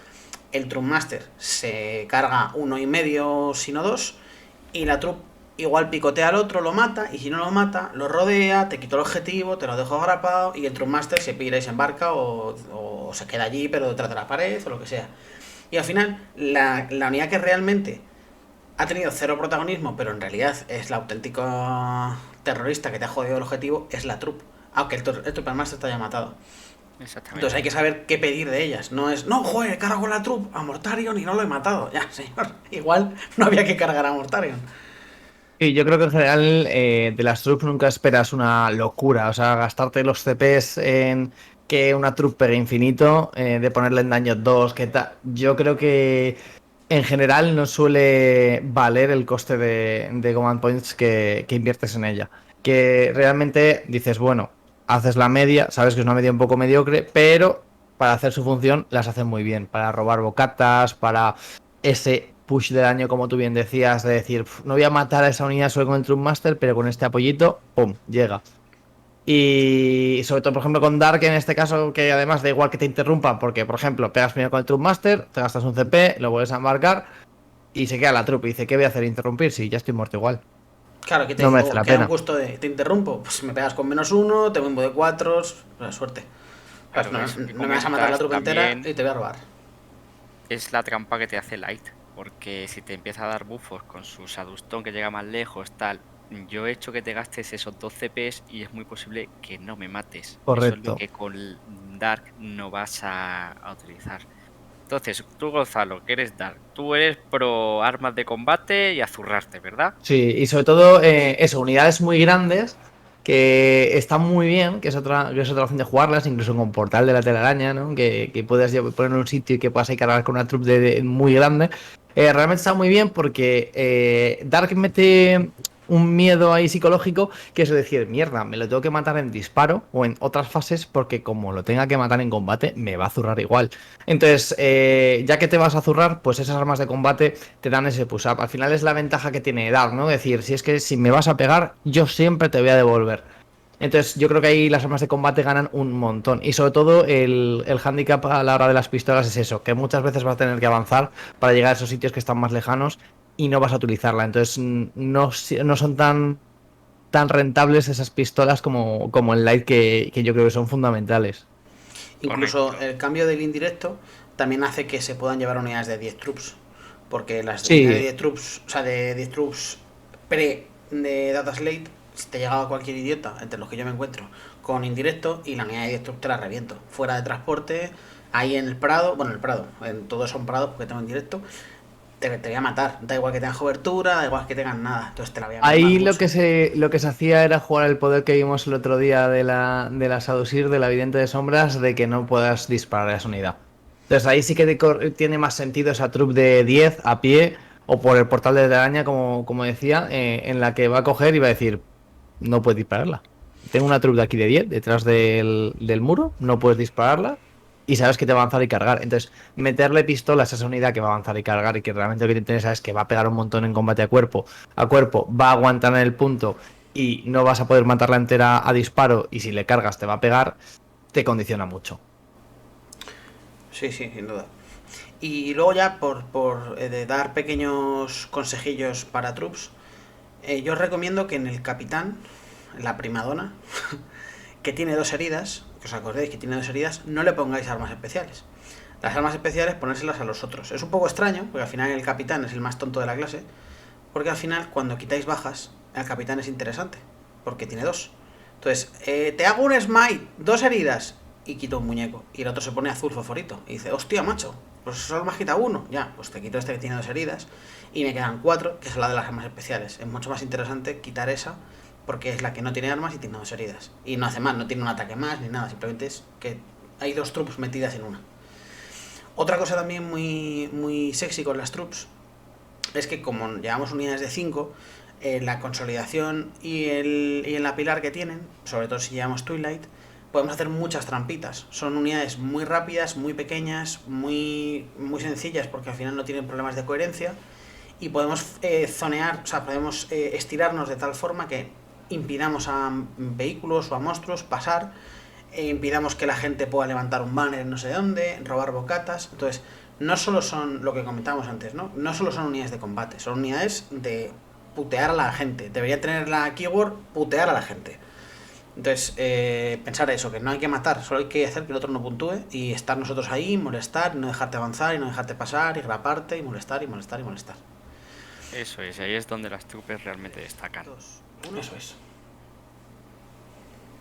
El Trumpmaster se carga uno y medio, sino dos, y la troupe igual picotea al otro, lo mata, y si no lo mata, lo rodea, te quito el objetivo, te lo dejo agrapado, y el Trumpmaster se pira y se embarca, o se queda allí, pero detrás de la pared, o lo que sea. Y al final, la unidad que realmente ha tenido cero protagonismo, pero en realidad es la auténtica terrorista que te ha jodido el objetivo, es la troupe. Aunque el Trumpmaster te haya matado. Entonces hay Exactamente. que saber qué pedir de ellas. No es, no, joder, cargo la troupe a Mortarion y no lo he matado. Ya, señor. Igual no había que cargar a Mortarion. Y yo creo que en general de las troops nunca esperas una locura. O sea, gastarte los CPs que una trupe pegue infinito, de ponerle en daño 2, que tal. Yo creo que en general no suele valer el coste de command points que inviertes en ella. Que realmente dices, bueno, haces la media, sabes que es una media un poco mediocre, pero para hacer su función las hacen muy bien. Para robar bocatas, para ese push de daño, como tú bien decías, de decir, no voy a matar a esa unidad solo con el True Master, pero con este apoyito, ¡pum!, llega. Y sobre todo, por ejemplo, con Dark en este caso, que además da igual que te interrumpan, porque, por ejemplo, pegas primero con el True Master, te gastas un CP, lo vuelves a embarcar y se queda la trupe. Y dice, ¿qué voy a hacer? Interrumpir, sí, ya estoy muerto igual. Claro, que te No dice, merece oh, la queda un pena. gusto de, te interrumpo, pues me pegas con -1, te bombo de 4, la suerte. Pues Claro, no, eso que no me vas a matar la comentas trupe entera también y te voy a robar. es la trampa que te hace Light, porque si te empieza a dar buffos con su Sadustón que llega más lejos, tal, yo he hecho que te gastes esos 12 Ps y es muy posible que no me mates. Eso es lo Correcto. que con Dark no vas a utilizar. Entonces, tú, Gonzalo, que eres Dark, tú eres pro armas de combate y a zurrarte, ¿verdad? Sí, y sobre todo, eso, unidades muy grandes que están muy bien, que es otra opción de jugarlas, incluso con Portal de la Telaraña, ¿no? Que puedas poner en un sitio y que puedas ahí cargar con una troupe muy grande. Realmente está muy bien porque Dark mete un miedo ahí psicológico, que es decir, mierda, me lo tengo que matar en disparo o en otras fases porque como lo tenga que matar en combate, me va a zurrar igual. Entonces, ya que te vas a zurrar, pues esas armas de combate te dan ese push-up. Al final es la ventaja que tiene Dark, ¿no? Es decir, si es que si me vas a pegar, yo siempre te voy a devolver. Entonces, yo creo que ahí las armas de combate ganan un montón. Y sobre todo, el handicap a la hora de las pistolas es eso, que muchas veces vas a tener que avanzar para llegar a esos sitios que están más lejanos y no vas a utilizarla. Entonces, no son tan rentables esas pistolas como el Light, que yo creo que son fundamentales. Incluso Correcto. el cambio del indirecto también hace que se puedan llevar unidades de 10 troops. Porque las unidades de Sí, 10 troops, o sea, de 10 troops pre de Data Slate, si te llegaba cualquier idiota, entre los que yo me encuentro, con indirecto y la unidad de 10 troops te la reviento. Fuera de transporte, ahí en el Prado, bueno, en el Prado, en todos son Prados porque tengo indirecto, te voy a matar. Da igual que tengan cobertura, da igual que tengan nada. Entonces te la voy a mermar ahí lo mucho. que se hacía era jugar el poder que vimos el otro día de la Sadusir, de la Vidente de Sombras, de que no puedas disparar a esa unidad. Entonces ahí sí que tiene más sentido esa troupe de 10 a pie o por el portal de araña, como decía, en la que va a coger y va a decir, no puedes dispararla. Tengo una troupe de aquí de 10 detrás del muro, no puedes dispararla y sabes que te va a avanzar y cargar. Entonces, meterle pistolas a esa unidad que va a avanzar y cargar y que realmente lo que te interesa es que va a pegar un montón en combate a cuerpo, va a aguantar en el punto y no vas a poder matarla entera a disparo y si le cargas te va a pegar, te condiciona mucho. Sí, sí, sin duda. Y luego ya por de dar pequeños consejillos para troops, yo os recomiendo que en el capitán, la primadona, que tiene 2 heridas, que os acordéis que tiene 2 heridas, no le pongáis armas especiales. Las armas especiales ponérselas a los otros. Es un poco extraño, porque al final el capitán es el más tonto de la clase, porque al final cuando quitáis bajas, el capitán es interesante, porque tiene 2. Entonces, te hago un smite, 2 heridas, y quito un muñeco. Y el otro se pone azul fosforito. Y dice, hostia, macho, pues solo me has quitado uno. Ya, pues te quito este que tiene 2 heridas. Y me quedan 4, que es la de las armas especiales. Es mucho más interesante quitar esa, porque es la que no tiene armas y tiene 2 heridas. Y no hace más, no tiene un ataque más ni nada. Simplemente es que hay 2 troops metidas en una. Otra cosa también muy, muy sexy con las troops es que como llevamos unidades de 5, la consolidación y en la pilar que tienen, sobre todo si llevamos Twilight, podemos hacer muchas trampitas. Son unidades muy rápidas, muy pequeñas, muy, muy sencillas porque al final no tienen problemas de coherencia y podemos zonear, o sea, podemos estirarnos de tal forma que impidamos a vehículos o a monstruos pasar, impidamos que la gente pueda levantar un banner en no sé dónde, robar bocatas. Entonces, no solo son lo que comentábamos antes, ¿no? No solo son unidades de combate, son unidades de putear a la gente. Debería tener la keyword putear a la gente. Entonces, pensar eso, que no hay que matar, solo hay que hacer que el otro no puntúe y estar nosotros ahí, molestar, no dejarte avanzar y no dejarte pasar y graparte y molestar y molestar y molestar. Eso es, ahí es donde las troopers realmente destacan. 2, 1. Eso es.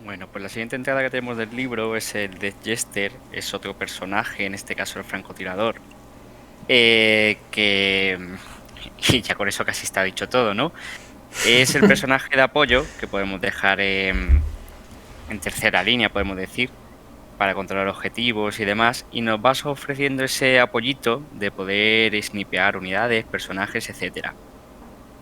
Bueno, pues la siguiente entrada que tenemos del libro es el Death Jester, es otro personaje, en este caso el francotirador, que... Y ya con eso casi está dicho todo, ¿no? Es el personaje de apoyo que podemos dejar en tercera línea, podemos decir, para controlar objetivos y demás, y nos vas ofreciendo ese apoyito de poder snipear unidades, personajes, etcétera.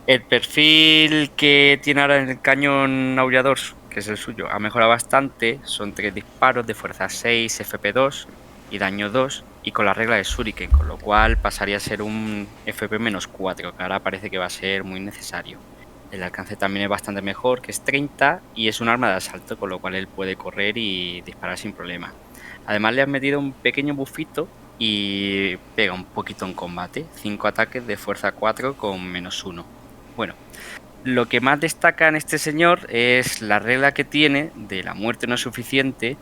El perfil que tiene ahora en el cañón aullador, que es el suyo, ha mejorado bastante. Son 3 disparos de fuerza 6, FP2 y daño 2, y con la regla de Shuriken, con lo cual pasaría a ser un FP-4, que ahora parece que va a ser muy necesario. El alcance también es bastante mejor, que es 30, y es un arma de asalto, con lo cual él puede correr y disparar sin problema. Además le han metido un pequeño bufito y pega un poquito en combate. 5 ataques de fuerza 4 con -1. Bueno, lo que más destaca en este señor es la regla que tiene de la muerte no es suficiente.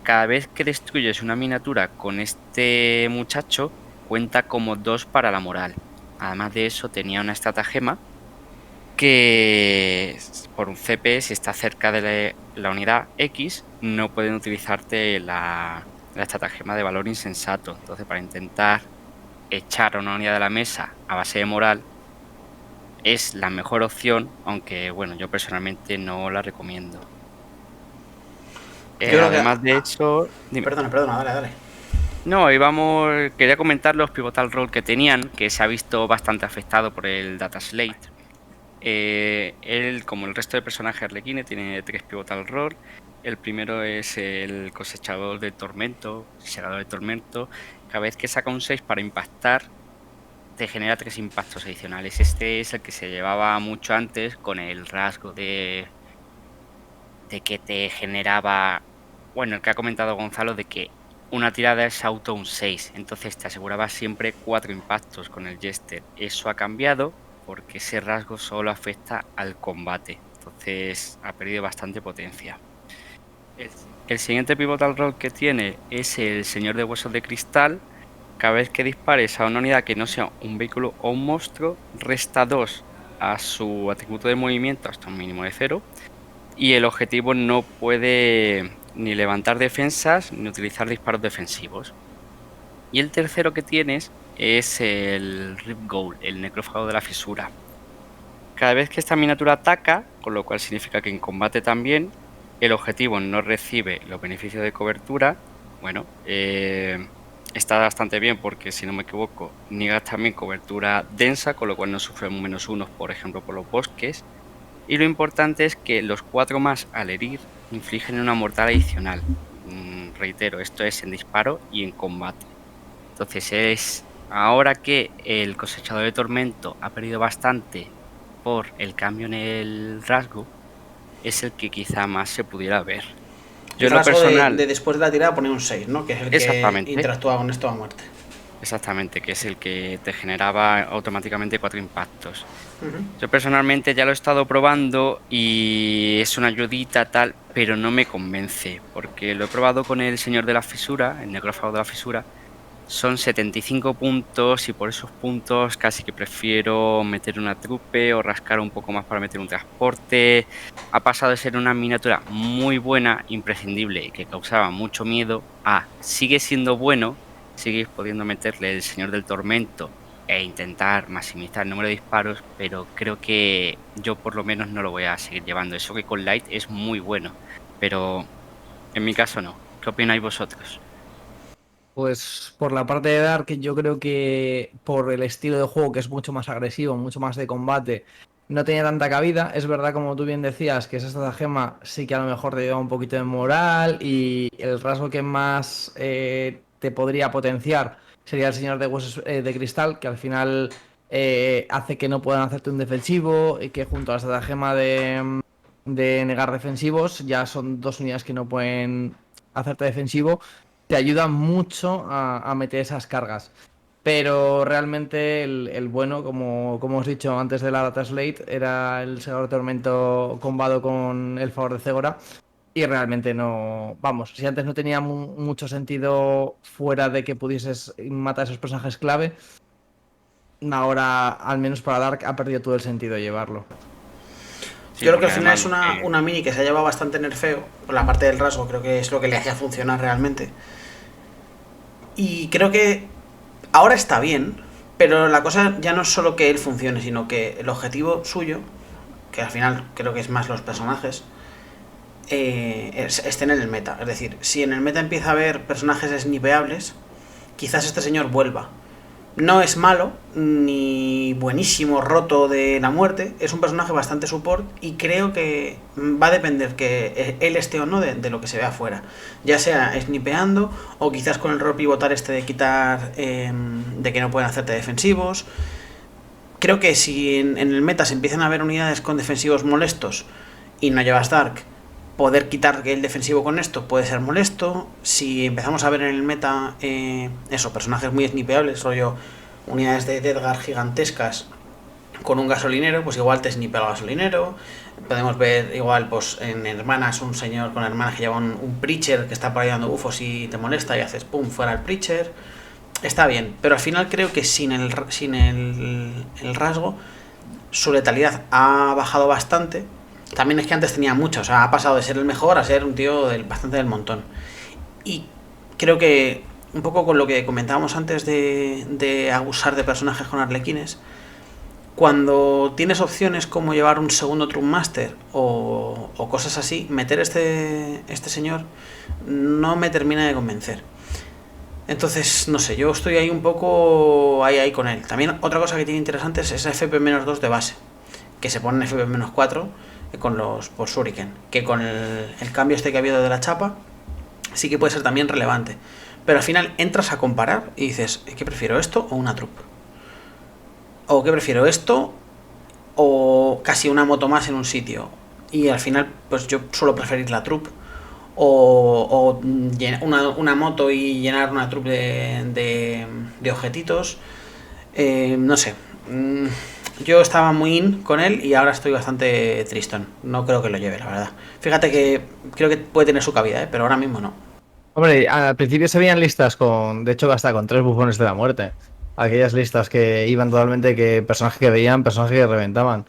Cada vez que destruyes una miniatura con este muchacho, cuenta como 2 para la moral. Además de eso, tenía una estratagema que por un CP, si está cerca de la unidad X, no pueden utilizarte la estratagema de valor insensato. Entonces, para intentar echar a una unidad de la mesa a base de moral, es la mejor opción, aunque bueno, yo personalmente no la recomiendo. Además de eso... Dime. Perdona, dale. No, quería comentar los pivotal roll que tenían, que se ha visto bastante afectado por el data slate. Él, como el resto de personajes arlequines, tiene 3 pivotal roll. El primero es el cosechador de tormento, segador de tormento. Cada vez que saca un 6 para impactar, te genera 3 impactos adicionales. Este es el que se llevaba mucho antes con el rasgo de que te generaba, bueno, el que ha comentado Gonzalo, de que una tirada es auto un 6, entonces te aseguraba siempre 4 impactos con el Jester. Eso ha cambiado porque ese rasgo solo afecta al combate, entonces ha perdido bastante potencia. El siguiente pivotal roll que tiene es el Señor de Huesos de Cristal. Cada vez que dispares a una unidad que no sea un vehículo o un monstruo, resta 2 a su atributo de movimiento hasta un mínimo de 0. Y el objetivo no puede ni levantar defensas ni utilizar disparos defensivos. Y el tercero que tienes es el Rip Goal, el necrófago de la fisura. Cada vez que esta miniatura ataca, con lo cual significa que en combate también, el objetivo no recibe los beneficios de cobertura. Bueno, está bastante bien porque, si no me equivoco, niegas también cobertura densa, con lo cual no sufre un -1, por ejemplo, por los bosques. Y lo importante es que los 4 más al herir infligen una mortal adicional. Reitero, esto es en disparo y en combate. Entonces es ahora que el cosechador de tormento ha perdido bastante por el cambio en el rasgo, es el que quizá más se pudiera ver. Yo en lo personal de después de la tirada pone un 6, ¿no? Que es el exactamente, que interactúa con esto a muerte. Exactamente, que es el que te generaba automáticamente 4 impactos. Yo personalmente ya lo he estado probando y es una ayudita tal, pero no me convence, porque lo he probado con el Señor de la Fisura, el necrófago de la Fisura. Son 75 puntos y por esos puntos casi que prefiero meter una trupe o rascar un poco más para meter un transporte. Ha pasado de ser una miniatura muy buena, imprescindible y que causaba mucho miedo, a sigue siendo bueno, sigues pudiendo meterle el Señor del Tormento e intentar maximizar el número de disparos, pero creo que yo por lo menos no lo voy a seguir llevando. Eso que con Light es muy bueno, pero en mi caso no. ¿Qué opináis vosotros? Pues por la parte de Dark, yo creo que por el estilo de juego, que es mucho más agresivo, mucho más de combate, no tenía tanta cabida. Es verdad, como tú bien decías, que esa estratagema sí que a lo mejor te lleva un poquito de moral, y el rasgo que más te podría potenciar sería el Señor de Huesos de Cristal, que al final hace que no puedan hacerte un defensivo, y que junto a la estratagema de negar defensivos ya son 2 unidades que no pueden hacerte defensivo. Te ayuda mucho a meter esas cargas. Pero realmente el bueno, como os he dicho antes de la Data Slate, era el Segador de Tormento combado con el favor de Cegora. Y realmente no. Vamos, si antes no tenía mucho sentido fuera de que pudieses matar a esos personajes clave, ahora, al menos para Dark, ha perdido todo el sentido de llevarlo. Sí, yo creo que al final es una mini que se ha llevado bastante nerfeo. Por la parte del rasgo, creo que es lo que le hacía funcionar realmente. Y creo que ahora está bien, pero la cosa ya no es solo que él funcione, sino que el objetivo suyo, que al final creo que es más los personajes, estén en el meta. Es decir, si en el meta empieza a haber personajes snipeables, quizás este señor vuelva. No es malo, ni buenísimo, roto de la muerte. Es un personaje bastante support y creo que va a depender que él esté o no de lo que se ve afuera. Ya sea snipeando o quizás con el rol pivotar de quitar, de que no pueden hacerte defensivos. Creo que si en el meta se empiezan a ver unidades con defensivos molestos y no llevas Dark, poder quitar el defensivo con esto puede ser molesto. Si empezamos a ver en el meta personajes muy snipeables, rollo unidades de Edgar gigantescas con un gasolinero, pues igual te snipea el gasolinero. Podemos ver igual pues en Hermanas un señor con hermanas que lleva un Preacher que está por ahí dando bufos y te molesta y haces pum, fuera el Preacher. Está bien, pero al final creo que sin el rasgo su letalidad ha bajado bastante. También es que antes tenía mucho, o sea, ha pasado de ser el mejor a ser un tío bastante del montón. Y creo que, un poco con lo que comentábamos antes de abusar de personajes con arlequines, cuando tienes opciones como llevar un segundo True Master o cosas así, meter este señor no me termina de convencer. Entonces, no sé, yo estoy ahí un poco ahí con él. También otra cosa que tiene interesante es esa FP-2 de base, que se pone en FP-4 con los por Shuriken, que con el cambio que ha habido de la chapa sí que puede ser también relevante, pero al final entras a comparar y dices, ¿qué prefiero, esto o una troop? ¿O qué prefiero, esto o casi una moto más en un sitio? Y al final pues yo suelo preferir la troop o una moto y llenar una troop de objetitos. No sé, yo estaba muy in con él y ahora estoy bastante tristón. No creo que lo lleve, la verdad. Fíjate que creo que puede tener su cabida, pero ahora mismo no. Hombre, al principio se veían listas de hecho, hasta con 3 bufones de la muerte. Aquellas listas que iban totalmente, que personajes que veían, personajes que reventaban.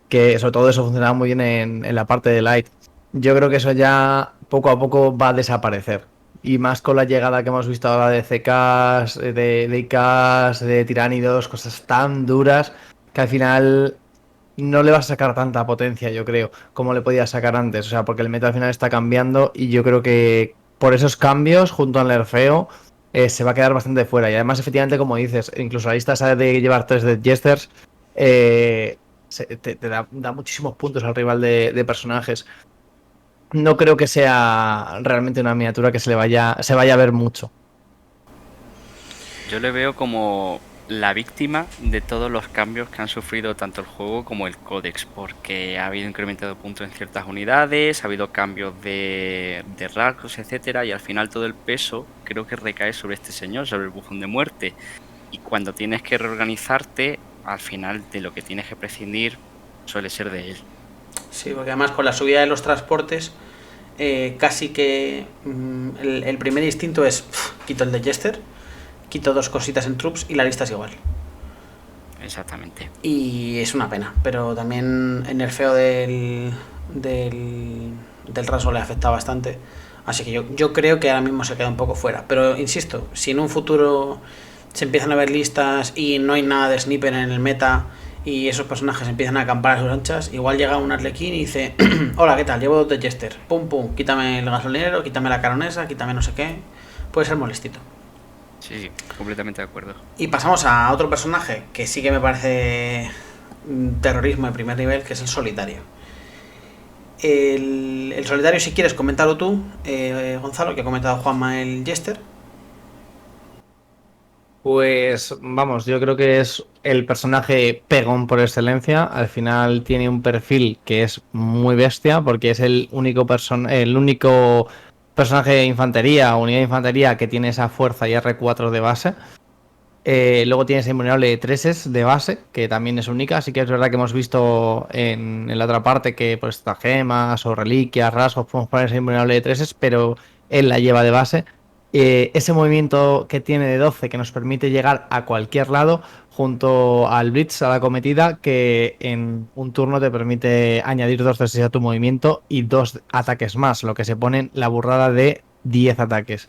Que sobre todo eso funcionaba muy bien en la parte de Light. Yo creo que eso ya poco a poco va a desaparecer. Y más con la llegada que hemos visto ahora de CKs, de IKs, de tiránidos, cosas tan duras que al final no le vas a sacar tanta potencia, yo creo, como le podías sacar antes. O sea, porque el meta al final está cambiando y yo creo que por esos cambios, junto al nerfeo, se va a quedar bastante fuera. Y además, efectivamente, como dices, incluso la lista esa de llevar 3 de Jesters te da muchísimos puntos al rival de personajes. No creo que sea realmente una miniatura que se vaya a ver mucho. Yo le veo como la víctima de todos los cambios que han sufrido tanto el juego como el códex, porque ha habido incremento de puntos en ciertas unidades, ha habido cambios de rasgos, etcétera, y al final todo el peso creo que recae sobre este señor, sobre el bufón de muerte. Y cuando tienes que reorganizarte, al final de lo que tienes que prescindir suele ser de él. Sí, porque además con la subida de los transportes, casi que el primer instinto es quito el de Jester, quito 2 cositas en troops y la lista es igual. Exactamente. Y es una pena, pero también el nerfeo del rasgo le afecta bastante. Así que yo creo que ahora mismo se queda un poco fuera. Pero insisto, si en un futuro se empiezan a ver listas y no hay nada de sniper en el meta y esos personajes empiezan a acampar a sus anchas, igual llega un arlequín y dice, hola, ¿qué tal? Llevo 2 de Jester, pum pum, quítame el gasolinero, quítame la caronesa, quítame no sé qué. Puede ser molestito. Sí, completamente de acuerdo. Y pasamos a otro personaje que sí que me parece terrorismo de primer nivel, que es el solitario. El solitario, si quieres, coméntalo tú, Gonzalo, que ha comentado Juanma el Jester. Pues vamos, yo creo que es el personaje pegón por excelencia. Al final tiene un perfil que es muy bestia porque es el único personaje de infantería, unidad de infantería que tiene esa fuerza y R4 de base. Luego tienes invulnerable de 3 de base, que también es única. Así que es verdad que hemos visto en la otra parte que pues gemas o reliquias, rasgos, podemos poner ese invulnerable de 3, pero él la lleva de base. Ese movimiento que tiene de 12 que nos permite llegar a cualquier lado, junto al Blitz, a la cometida, que en un turno te permite añadir 2 de 6 a tu movimiento y 2 ataques más, lo que se pone en la burrada de 10 ataques.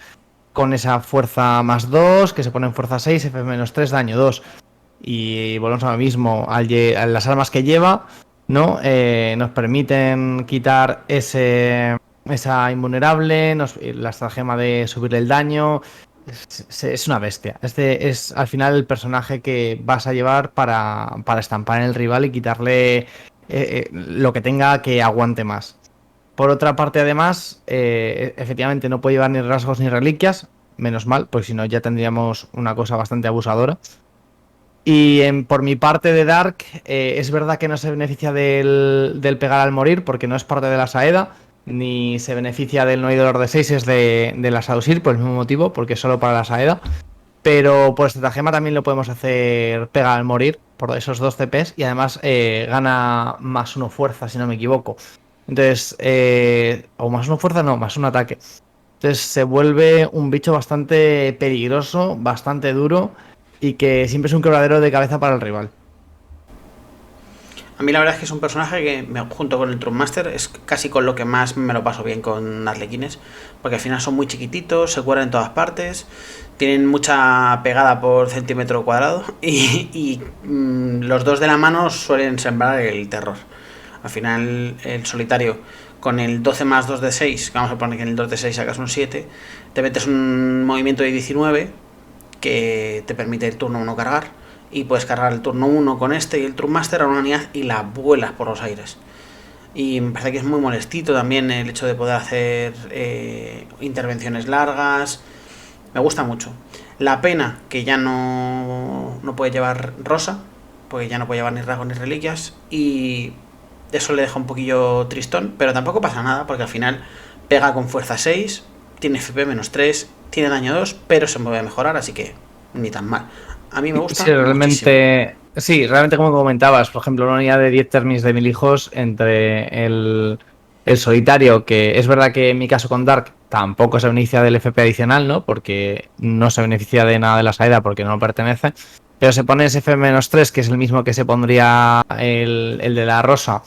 Con esa fuerza más 2, que se pone en fuerza 6, F-3, daño 2. Y volvemos a lo mismo, a las armas que lleva, ¿no? Nos permiten quitar ese esa invulnerable, la estratagema de subir el daño. Es una bestia. Este es al final el personaje que vas a llevar para estampar en el rival y quitarle lo que tenga que aguante más. Por otra parte, además, efectivamente no puede llevar ni rasgos ni reliquias, menos mal, porque si no ya tendríamos una cosa bastante abusadora. Y por mi parte de Dark, es verdad que no se beneficia del pegar al morir, porque no es parte de la Saeda, ni se beneficia del no hay dolor de 6, es de la Sausir, por el mismo motivo, porque es solo para la Saeda. Pero por estratagema también lo podemos hacer pegar al morir, por esos 2 CPs, y además gana más 1 fuerza, si no me equivoco. Entonces, o más 1 fuerza, no, más 1 ataque. Entonces se vuelve un bicho bastante peligroso, bastante duro y que siempre es un quebradero de cabeza para el rival. A mí la verdad es que es un personaje que, junto con el Trummaster, es casi con lo que más me lo paso bien con arlequines, porque al final son muy chiquititos, se cuelan en todas partes, tienen mucha pegada por centímetro cuadrado y los 2 de la mano suelen sembrar el terror. Al final el solitario con el 12 más 2 de 6, vamos a poner que en el 2 de 6 sacas un 7, te metes un movimiento de 19 que te permite el turno 1 cargar, y puedes cargar el turno 1 con este y el Trummaster a una unidad y la vuelas por los aires. Y me parece que es muy molestito también el hecho de poder hacer intervenciones largas. Me gusta mucho. La pena que ya no puede llevar rosa, porque ya no puede llevar ni rasgos ni reliquias, y eso le deja un poquillo tristón, pero tampoco pasa nada, porque al final pega con fuerza 6, tiene FP menos 3, tiene daño 2, pero se puede mejorar, así que ni tan mal. A mí me gusta realmente, muchísimo. sí, realmente como comentabas, por ejemplo, una unidad de 10 termis de 1000 hijos entre el solitario, que es verdad que en mi caso con Dark tampoco se beneficia del FP adicional, ¿no? Porque no se beneficia de nada de la salida porque no pertenece. Pero se pone ese FP-3, que es el mismo que se pondría el de la rosa,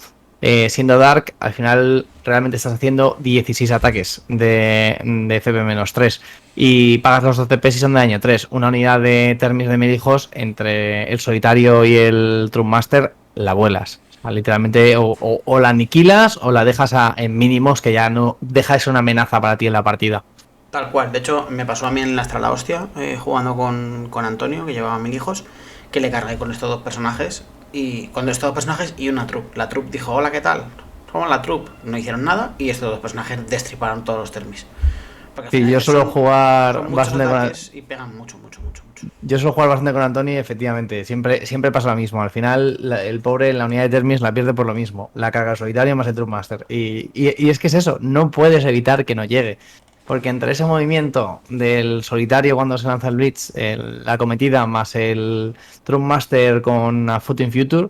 siendo Dark, al final realmente estás haciendo 16 ataques de FP-3 y pagas los 12 CP si son de daño 3. Una unidad de Termis de 1000 hijos entre el solitario y el Trummaster la vuelas. O sea, literalmente o la aniquilas o la dejas en mínimos, que ya no deja de ser una amenaza para ti en la partida. Tal cual. De hecho, me pasó a mí en la Estrada Hostia, jugando con Antonio, que llevaba 1000 hijos, que le cargué con estos 2 personajes. Y con estos 2 personajes y una troupe. La troupe dijo, hola, ¿qué tal? Somos la troupe. No hicieron nada y estos 2 personajes destriparon todos los termis. Porque al Sí, final yo suelo jugar son muchos bastante ataques y pegan mucho, mucho, mucho, mucho. Yo suelo jugar bastante con Antonio y efectivamente, siempre pasa lo mismo. Al final, el pobre en la unidad de Termis la pierde por lo mismo. La carga solitaria más el Trummaster. Y es que es eso, no puedes evitar que no llegue. Porque entre ese movimiento del solitario cuando se lanza el Blitz, la cometida, más el Trummaster con a Foot in Future,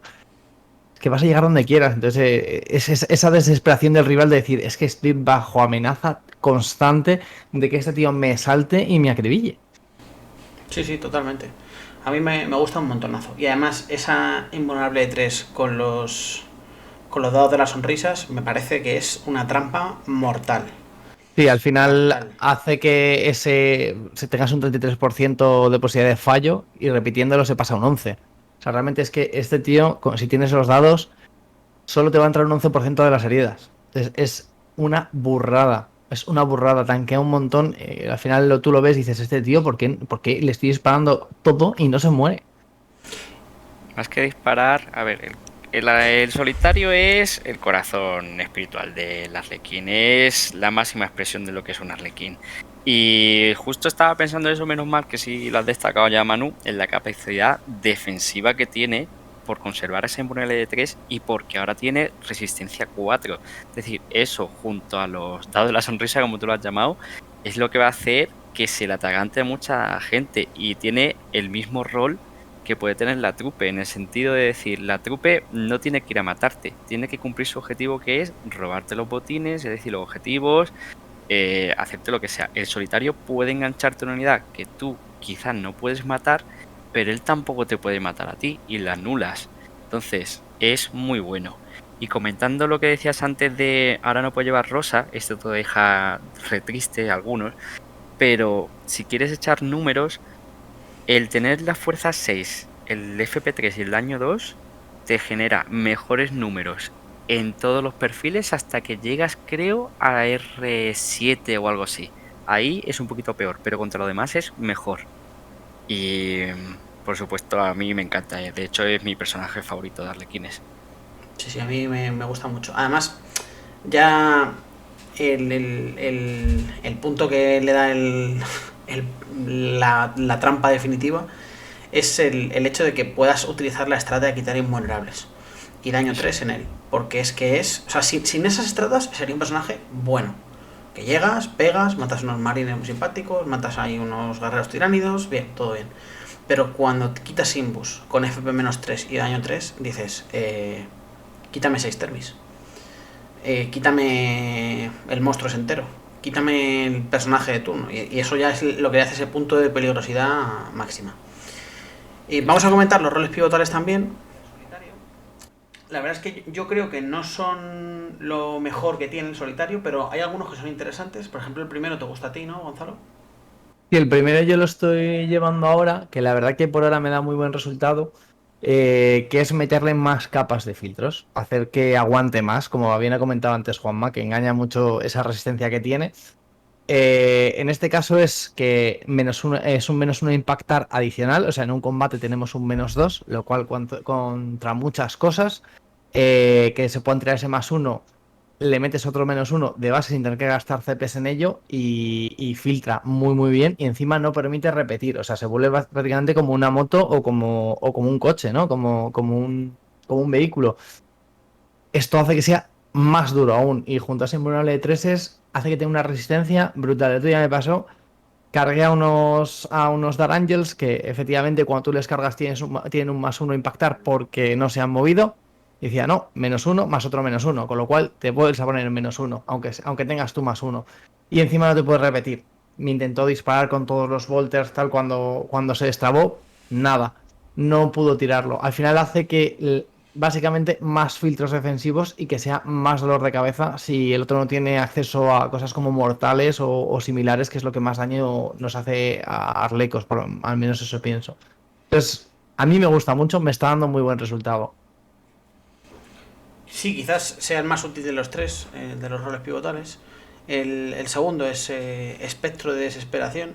es que vas a llegar donde quieras. Entonces, esa desesperación del rival de decir, es que estoy bajo amenaza constante de que este tío me salte y me acribille. Sí, sí, totalmente. A mí me gusta un montonazo. Y además, esa invulnerable de 3 con los dados de las sonrisas me parece que es una trampa mortal. Sí, al final Mortal. hace que se tengas un 33% de posibilidad de fallo y repitiéndolo se pasa a un 11. O sea, realmente es que este tío, si tienes los dados, solo te va a entrar un 11% de las heridas. Entonces, es una burrada. Es una burrada, tanquea un montón. Al final tú lo ves y dices, este tío, ¿por qué le estoy disparando todo y no se muere? Más que disparar, a ver, el solitario es el corazón espiritual del arlequín, es la máxima expresión de lo que es un arlequín. Y justo estaba pensando eso, menos mal que sí lo has destacado ya, Manu, en la capacidad defensiva que tiene por conservar ese invulnerable de 3 y porque ahora tiene resistencia 4. Es decir, eso junto a los dados de la sonrisa, como tú lo has llamado, es lo que va a hacer que se le atragante a mucha gente y tiene el mismo rol que puede tener la trupe, en el sentido de decir, la trupe no tiene que ir a matarte, tiene que cumplir su objetivo, que es robarte los botines, es decir, los objetivos, hacerte lo que sea. El solitario puede engancharte una unidad que tú quizás no puedes matar, pero él tampoco te puede matar a ti y la anulas. Entonces, es muy bueno. Y comentando lo que decías antes de ahora no puedo llevar rosa, esto te deja re triste a algunos, pero si quieres echar números, el tener la fuerza 6, el FP3 y el daño 2 te genera mejores números en todos los perfiles hasta que llegas, creo, a R7 o algo así. Ahí es un poquito peor, pero contra lo demás es mejor. Y por supuesto, a mí me encanta. De hecho, es mi personaje favorito de Arlequines. Sí, a mí me gusta mucho. Además, ya el punto que le da la trampa definitiva es el hecho de que puedas utilizar la estrata de quitar invulnerables y daño 3 en él. Porque o sea, sin esas estratas sería un personaje bueno. Que llegas, pegas, matas unos marines muy simpáticos, matas ahí unos guerreros tiránidos, bien, todo bien. Pero cuando te quitas Imbus con FP-3 y daño 3, dices, quítame 6 termis. Quítame el monstruo entero. Quítame el personaje de turno. Y eso ya es lo que hace ese punto de peligrosidad máxima. Y vamos a comentar los roles pivotales también. La verdad es que yo creo que no son lo mejor que tiene el solitario, pero hay algunos que son interesantes. Por ejemplo, el primero te gusta a ti, ¿no, Gonzalo? Y el primero yo lo estoy llevando ahora, que la verdad que por ahora me da muy buen resultado, que es meterle más capas de filtros, hacer que aguante más, como bien ha comentado antes Juanma, que engaña mucho esa resistencia que tiene. En este caso es que es un -1 impactar adicional, o sea, en un combate tenemos un -2, lo cual contra muchas cosas, que se puedan tirar ese +1, le metes otro -1 de base sin tener que gastar CPs en ello y filtra muy muy bien y encima no permite repetir, o sea, se vuelve prácticamente como una moto o como un coche, ¿no? Como un vehículo. Esto hace que sea más duro aún y junto a ese invulnerable de 3 hace que tenga una resistencia brutal. Esto ya me pasó. Cargué a unos Dark Angels que efectivamente cuando tú les cargas tienen un +1 impactar porque no se han movido. Y decía, no, -1 más otro -1, con lo cual te puedes poner en -1, aunque tengas tú +1. Y encima no te puedes repetir. Me intentó disparar con todos los volters tal cuando se destrabó, nada. No pudo tirarlo. Al final hace que básicamente más filtros defensivos y que sea más dolor de cabeza si el otro no tiene acceso a cosas como mortales o similares, que es lo que más daño nos hace a Arlecos, al menos eso pienso. Entonces, a mí me gusta mucho, me está dando muy buen resultado. Sí, quizás sea el más útil de los tres, de los roles pivotales. El segundo es espectro de desesperación,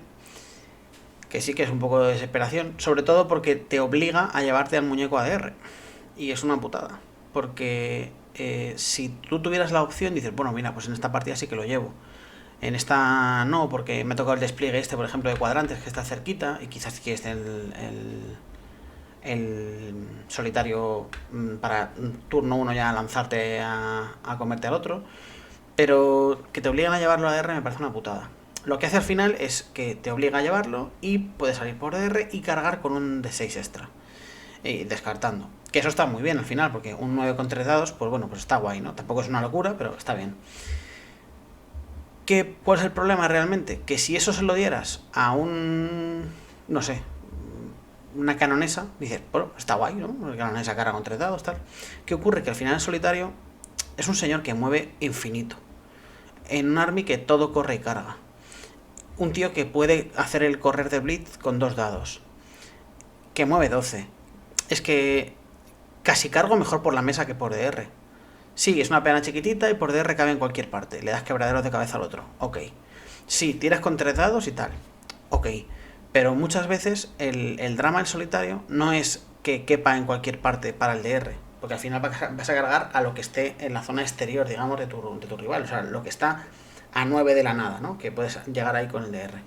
que sí que es un poco de desesperación, sobre todo porque te obliga a llevarte al muñeco ADR. Y es una putada, porque si tú tuvieras la opción, dices, bueno, mira, pues en esta partida sí que lo llevo. En esta no, porque me ha tocado el despliegue por ejemplo, de cuadrantes, que está cerquita, y quizás quieres el solitario para turno 1 ya lanzarte a comerte al otro. Pero que te obligan a llevarlo a DR me parece una putada. Lo que hace al final es que te obliga a llevarlo y puedes salir por DR y cargar con un D6 extra. Y descartando. Que eso está muy bien al final, porque un 9 con 3 dados, pues bueno, pues está guay, ¿no? Tampoco es una locura, pero está bien. ¿Cuál es el problema realmente? Que si eso se lo dieras a no sé, una canonesa, dices, bueno, está guay, ¿no? Una canonesa carga con 3 dados, tal. ¿Qué ocurre? Que al final el solitario es un señor que mueve infinito. En un army que todo corre y carga. Un tío que puede hacer el correr de Blitz con 2 dados. Que mueve 12. Es que casi cargo mejor por la mesa que por DR. Sí, es una pena chiquitita y por DR cabe en cualquier parte. Le das quebraderos de cabeza al otro. Ok. Sí, tiras con 3 dados y tal. Ok. Pero muchas veces el drama del solitario no es que quepa en cualquier parte para el DR. Porque al final vas a cargar a lo que esté en la zona exterior, digamos, de tu rival. O sea, lo que está a 9 de la nada, ¿no? Que puedes llegar ahí con el DR.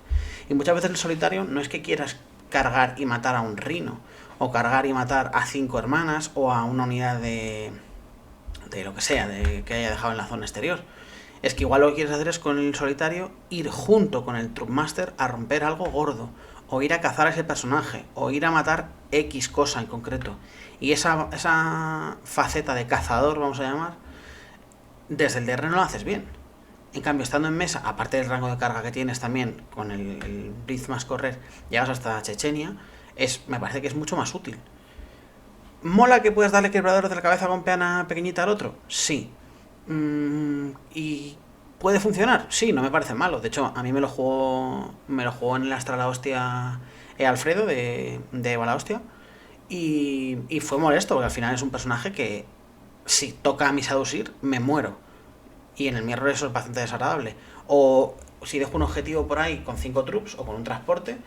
Y muchas veces el solitario no es que quieras cargar y matar a un rino. O cargar y matar a 5 hermanas. O a una unidad de lo que sea, que haya dejado en la zona exterior. Es que igual lo que quieres hacer es con el solitario ir junto con el Troopmaster a romper algo gordo, o ir a cazar a ese personaje, o ir a matar X cosa en concreto. Y esa faceta de cazador, vamos a llamar, desde el DR no lo haces bien. En cambio, estando en mesa, aparte del rango de carga que tienes también, con el Blitz más correr, llegas hasta Chechenia, me parece que es mucho más útil. ¿Mola que puedas darle quebradores de la cabeza con peana pequeñita al otro? Sí. ¿Y puede funcionar? Sí, no me parece malo. De hecho, a mí me lo jugó en el Astra la hostia Alfredo de Eva la hostia. Y fue molesto, porque al final es un personaje que si toca a mi Shadowsir, me muero. Y en el mirror eso es bastante desagradable. O si dejo un objetivo por ahí con 5 troops o con un transporte,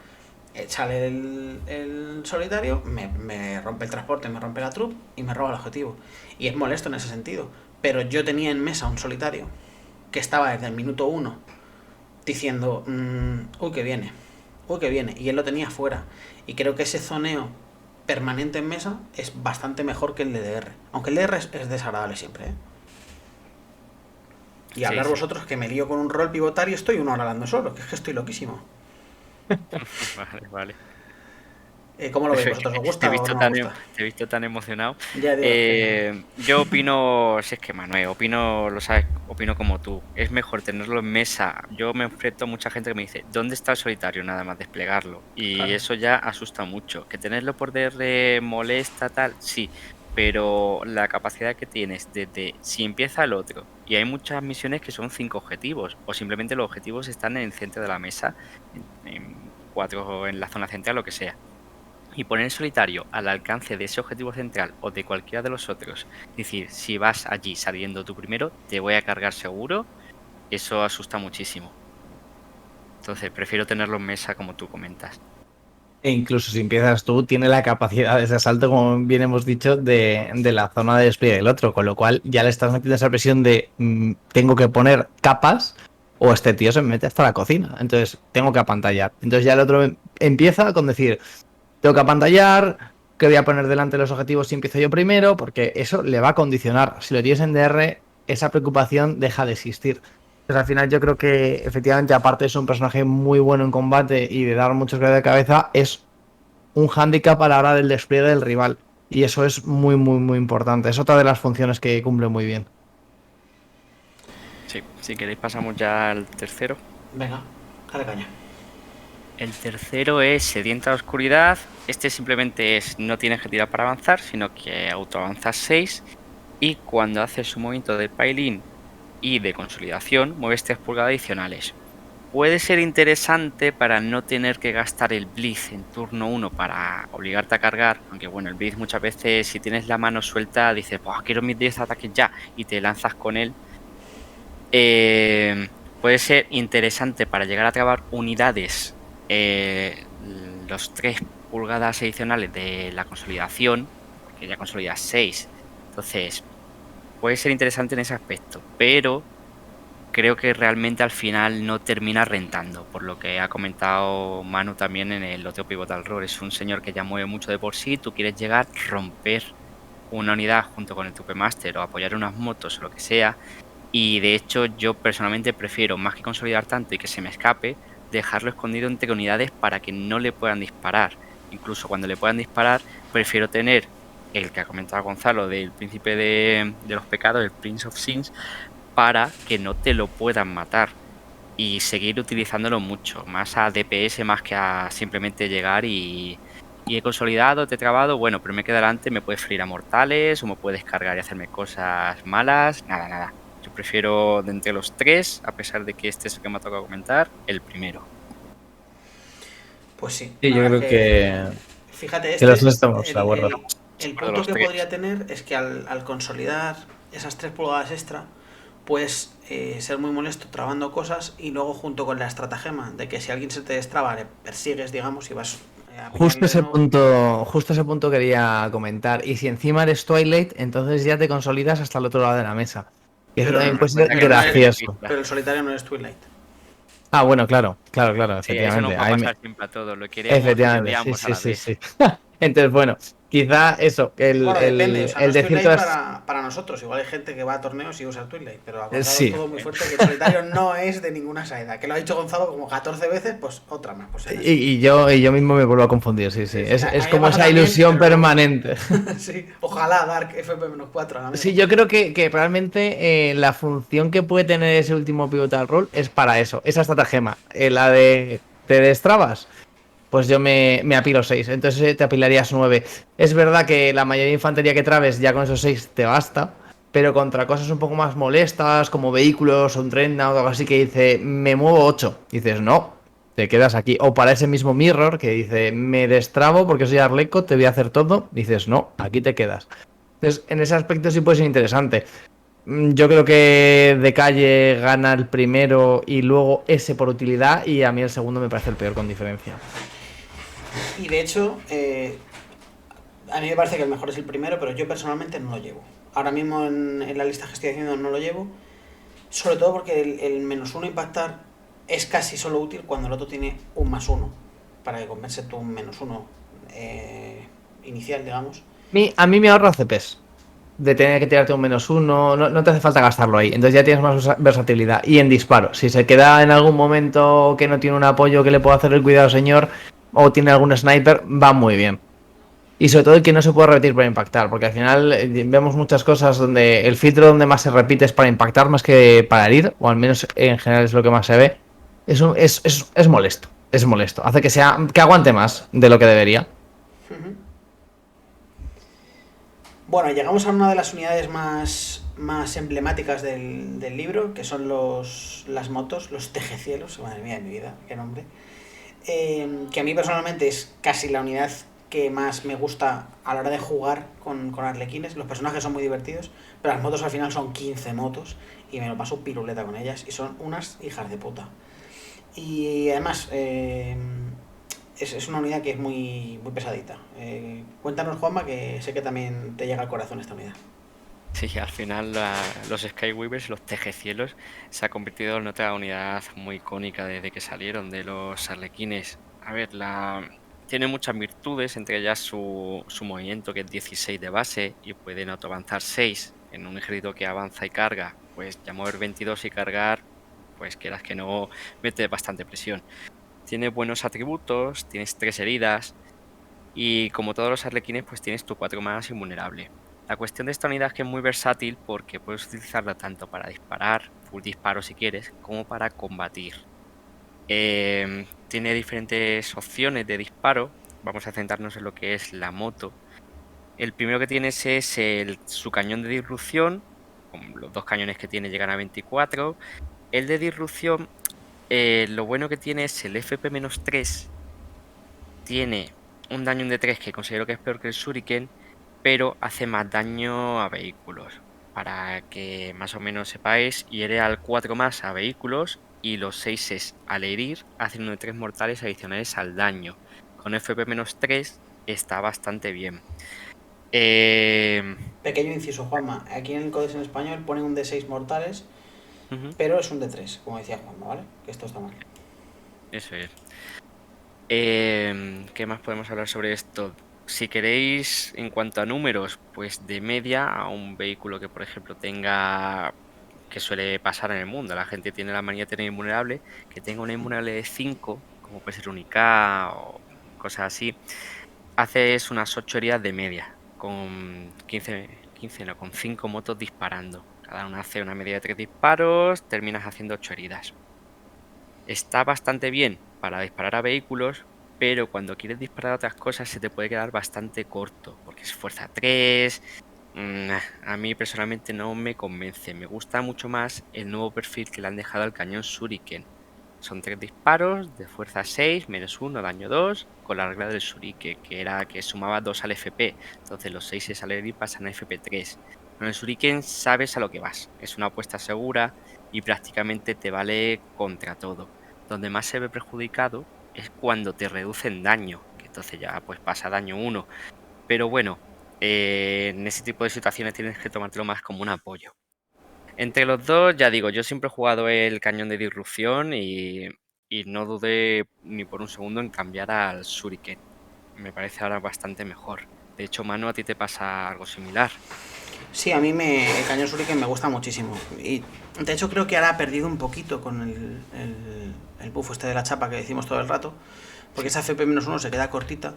sale el solitario, me rompe el transporte, me rompe la troop y me roba el objetivo. Y es molesto en ese sentido. Pero yo tenía en mesa un solitario que estaba desde el minuto 1 diciendo, uy, que viene, y él lo tenía fuera. Y creo que ese zoneo permanente en mesa es bastante mejor que el de DR. Aunque el DR es desagradable siempre, ¿eh? Y hablar vosotros que me lío con un rol pivotar y estoy una hora hablando solo, que es que estoy loquísimo. Vale. ¿Cómo lo veis vosotros? ¿Os gusta o no os gusta? Te he visto tan emocionado. Ya digo, yo opino, si es que Manuel, lo sabes, opino como tú. Es mejor tenerlo en mesa. Yo me enfrento a mucha gente que me dice, ¿dónde está el solitario? Nada más desplegarlo. Y claro, eso ya asusta mucho. Que tenerlo por DR molesta, tal, sí. Pero la capacidad que tienes desde si empieza el otro, y hay muchas misiones que son 5 objetivos, o simplemente los objetivos están en el centro de la mesa, en 4 en la zona central, lo que sea. Y poner el solitario al alcance de ese objetivo central o de cualquiera de los otros, es decir, si vas allí saliendo tú primero, te voy a cargar seguro, eso asusta muchísimo. Entonces prefiero tenerlo en mesa como tú comentas. E incluso si empiezas tú, tiene la capacidad de ese asalto, como bien hemos dicho, de la zona de despliegue del otro, con lo cual ya le estás metiendo esa presión de tengo que poner capas o este tío se me mete hasta la cocina, entonces tengo que apantallar. Entonces ya el otro empieza con decir, tengo que apantallar, que voy a poner delante de los objetivos si empiezo yo primero, porque eso le va a condicionar. Si lo tienes en DR, esa preocupación deja de existir. Entonces, al final yo creo que efectivamente, aparte de ser un personaje muy bueno en combate y de dar muchos golpes de cabeza, es un hándicap a la hora del despliegue del rival. Y eso es muy, muy, muy importante. Es otra de las funciones que cumple muy bien. Sí, si queréis pasamos ya al tercero. Venga, dale caña. El tercero es Sedienta Oscuridad. Este simplemente es, no tienes que tirar para avanzar, sino que autoavanzas 6. Y cuando haces un movimiento de pile-in y de consolidación, mueves 3 pulgadas adicionales. Puede ser interesante para no tener que gastar el Blitz en turno 1 para obligarte a cargar, aunque bueno, el Blitz muchas veces si tienes la mano suelta dices, quiero mis 10 ataques ya, y te lanzas con él. Puede ser interesante para llegar a trabar unidades, los 3 pulgadas adicionales de la consolidación, porque ya consolidas 6, entonces puede ser interesante en ese aspecto, pero creo que realmente al final no termina rentando, por lo que ha comentado Manu también en el otro Pivotal Roll. Es un señor que ya mueve mucho de por sí, tú quieres llegar, romper una unidad junto con el Trupe Master o apoyar unas motos o lo que sea, y de hecho yo personalmente prefiero, más que consolidar tanto y que se me escape, dejarlo escondido entre unidades para que no le puedan disparar. Incluso cuando le puedan disparar, prefiero tener el que ha comentado Gonzalo del Príncipe de los Pecados, el Prince of Sins, para que no te lo puedan matar y seguir utilizándolo mucho, más a DPS más que a simplemente llegar y he consolidado, te he trabado, bueno, pero me queda delante, me puedes freír a mortales o me puedes cargar y hacerme cosas malas, nada. Yo prefiero de entre los 3, a pesar de que este es el que me ha tocado comentar, el primero. Pues sí. Sí, yo creo que fíjate, que los dos estamos de acuerdo. El punto que podría tener es que al consolidar esas 3 pulgadas extra, puedes ser muy molesto trabando cosas y luego junto con la estratagema de que si alguien se te destraba le persigues, digamos, y vas justo ese punto quería comentar. Y si encima eres Twilight, entonces ya te consolidas hasta el otro lado de la mesa. Y eso también puede ser gracioso. Pero el solitario no es Twilight. Ah, bueno, claro, efectivamente. Eso nos va a pasar siempre a todos, lo queremos, efectivamente, sí. Entonces, bueno, quizá eso, depende, o sea, el no de ciertas... para nosotros, igual hay gente que va a torneos y usa Twilight, pero a Gonzalo Sí. es todo muy fuerte, que el solitario no es de ninguna saída, que lo ha dicho Gonzalo como 14 veces, pues otra más. Pues y yo mismo me vuelvo a confundir, sí. Es como esa ilusión permanente. Sí, ojalá Dark FP-4 a la mesa. Sí, yo creo que realmente la función que puede tener ese último Pivotal Roll es para eso, esa estratagema, la de te destrabas. Pues yo me apilo 6, entonces te apilarías 9. Es verdad que la mayoría de infantería que trabes ya con esos 6 te basta, pero contra cosas un poco más molestas, como vehículos o un tren o algo así que dice, me muevo 8, dices, no, te quedas aquí. O para ese mismo Mirror que dice, me destrabo porque soy Arleco, te voy a hacer todo, dices, no, aquí te quedas. Entonces, en ese aspecto sí puede ser interesante. Yo creo que de calle gana el primero y luego ese por utilidad, y a mí el segundo me parece el peor con diferencia. Y de hecho, a mí me parece que el mejor es el primero, pero yo personalmente no lo llevo. Ahora mismo en la lista que estoy haciendo no lo llevo, sobre todo porque el -1 impactar es casi solo útil cuando el otro tiene un +1, para que compense tu -1 inicial, digamos. A mí me ahorra CPs. De tener que tirarte un -1, no te hace falta gastarlo ahí. Entonces ya tienes más versatilidad. Y en disparo, si se queda en algún momento que no tiene un apoyo que le pueda hacer el cuidado señor, o tiene algún sniper, va muy bien. Y sobre todo el que no se puede repetir para impactar, porque al final vemos muchas cosas donde el filtro donde más se repite es para impactar más que para herir, o al menos en general es lo que más se ve. Es molesto, es molesto. Hace que aguante más de lo que debería. Bueno, llegamos a una de las unidades más emblemáticas del libro, que son las motos, los tejecielos, madre mía de mi vida, qué nombre. Que a mí personalmente es casi la unidad que más me gusta a la hora de jugar con arlequines. Los personajes son muy divertidos, pero las motos al final son 15 motos y me lo paso piruleta con ellas y son unas hijas de puta. Y además, es una unidad que es muy pesadita. Cuéntanos, Juanma, que sé que también te llega al corazón esta unidad. Sí, al final los Skyweavers, los tejecielos, se ha convertido en otra unidad muy icónica desde que salieron de los arlequines. A ver, tiene muchas virtudes, entre ellas su movimiento, que es 16 de base y pueden autoavanzar 6 en un ejército que avanza y carga. Pues ya mover 22 y cargar, pues quieras que no, mete bastante presión. Tiene buenos atributos, tienes 3 heridas y como todos los arlequines, pues tienes tu 4 más invulnerable. La cuestión de esta unidad es que es muy versátil porque puedes utilizarla tanto para disparar, full disparo si quieres, como para combatir. Tiene diferentes opciones de disparo. Vamos a centrarnos en lo que es la moto. El primero que tienes es su cañón de disrupción. Con los 2 cañones que tiene llegan a 24. El de disrupción, lo bueno que tiene es el FP-3. Tiene un daño de 3 que considero que es peor que el Shuriken, pero hace más daño a vehículos. Para que más o menos sepáis, hiere al 4 más a vehículos y los 6 al herir hacen uno de 3 mortales adicionales al daño. Con FP-3 está bastante bien. Pequeño inciso, Juanma. Aquí en el Codex en español ponen un D6 mortales, pero es un D3, como decía Juanma, ¿vale? Que esto está mal. Eso es. ¿Qué más podemos hablar sobre esto? Si queréis, en cuanto a números, pues de media a un vehículo que, por ejemplo, tenga, que suele pasar en el mundo, la gente tiene la manía de tener invulnerable, que tenga una invulnerable de 5, como puede ser un IK o cosas así, haces unas 8 heridas de media, con 15 no, con 5 motos disparando. Cada una hace una media de 3 disparos, terminas haciendo 8 heridas. Está bastante bien para disparar a vehículos, pero cuando quieres disparar a otras cosas se te puede quedar bastante corto, porque es fuerza 3. A mí personalmente no me convence. Me gusta mucho más el nuevo perfil que le han dejado al cañón Shuriken. Son 3 disparos de fuerza 6, -1, daño 2, con la regla del Shuriken, que era que sumaba 2 al FP. Entonces los 6 al herir pasan a FP3. Con el Shuriken sabes a lo que vas. Es una apuesta segura y prácticamente te vale contra todo. Donde más se ve perjudicado es cuando te reducen daño, que entonces ya pues pasa daño 1. Pero bueno, en ese tipo de situaciones tienes que tomártelo más como un apoyo. Entre los dos, ya digo, yo siempre he jugado el cañón de disrupción y no dudé ni por un segundo en cambiar al Shuriken. Me parece ahora bastante mejor. De hecho, Manu, a ti te pasa algo similar. Sí, a mí el cañón Shuriken me gusta muchísimo. Y de hecho creo que ahora ha perdido un poquito con el buff este de la chapa que decimos todo el rato. Porque esa FP-1 se queda cortita.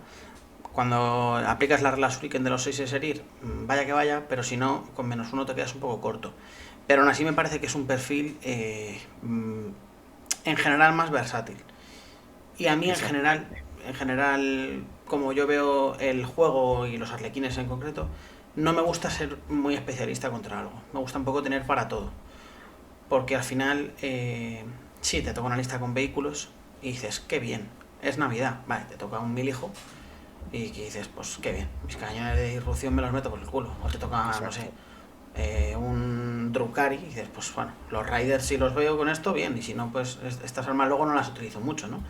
Cuando aplicas la regla Shuriken de los 6 es herir, vaya que vaya, pero si no, con -1 te quedas un poco corto. Pero aún así me parece que es un perfil en general más versátil. Y a mí en general, como yo veo el juego y los arlequines en concreto, no me gusta ser muy especialista contra algo. Me gusta un poco tener para todo. Porque al final, sí, te toca una lista con vehículos y dices, qué bien, es Navidad. Vale, te toca un 1000 hijo y que dices, pues qué bien, mis cañones de disrupción me los meto por el culo. O te toca, no sé, Exacto. un Drukari y dices, pues bueno, los Riders si los veo con esto, bien, y si no, pues estas armas luego no las utilizo mucho, ¿no?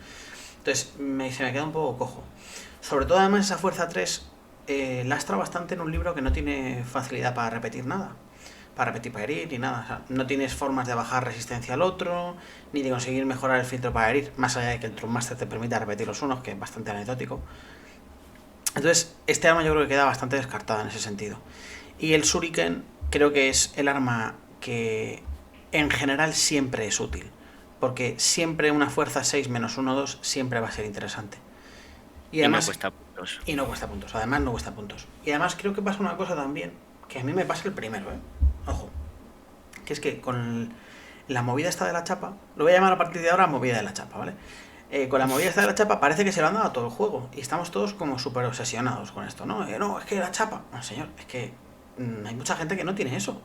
Entonces se me queda un poco cojo. Sobre todo además esa fuerza 3 lastra bastante en un libro que no tiene facilidad para repetir nada. Para repetir para herir ni nada. O sea, no tienes formas de bajar resistencia al otro, ni de conseguir mejorar el filtro para herir, más allá de que el Trummaster te permita repetir los unos, que es bastante anecdótico. Entonces, este arma yo creo que queda bastante descartada en ese sentido. Y el Shuriken creo que es el arma que en general siempre es útil. Porque siempre una fuerza 6 menos 1-2 siempre va a ser interesante. Y Y no además, cuesta puntos. y no cuesta puntos, además no cuesta puntos. Y además creo que pasa una cosa también, que a mí me pasa el primero, Ojo, que es que con la movida esta de la chapa, lo voy a llamar a partir de ahora movida de la chapa, ¿vale? Con la movida esta de la chapa parece que se lo han dado a todo el juego y estamos todos como súper obsesionados con esto, ¿no? No, es que la chapa, no señor, es que hay mucha gente que no tiene eso.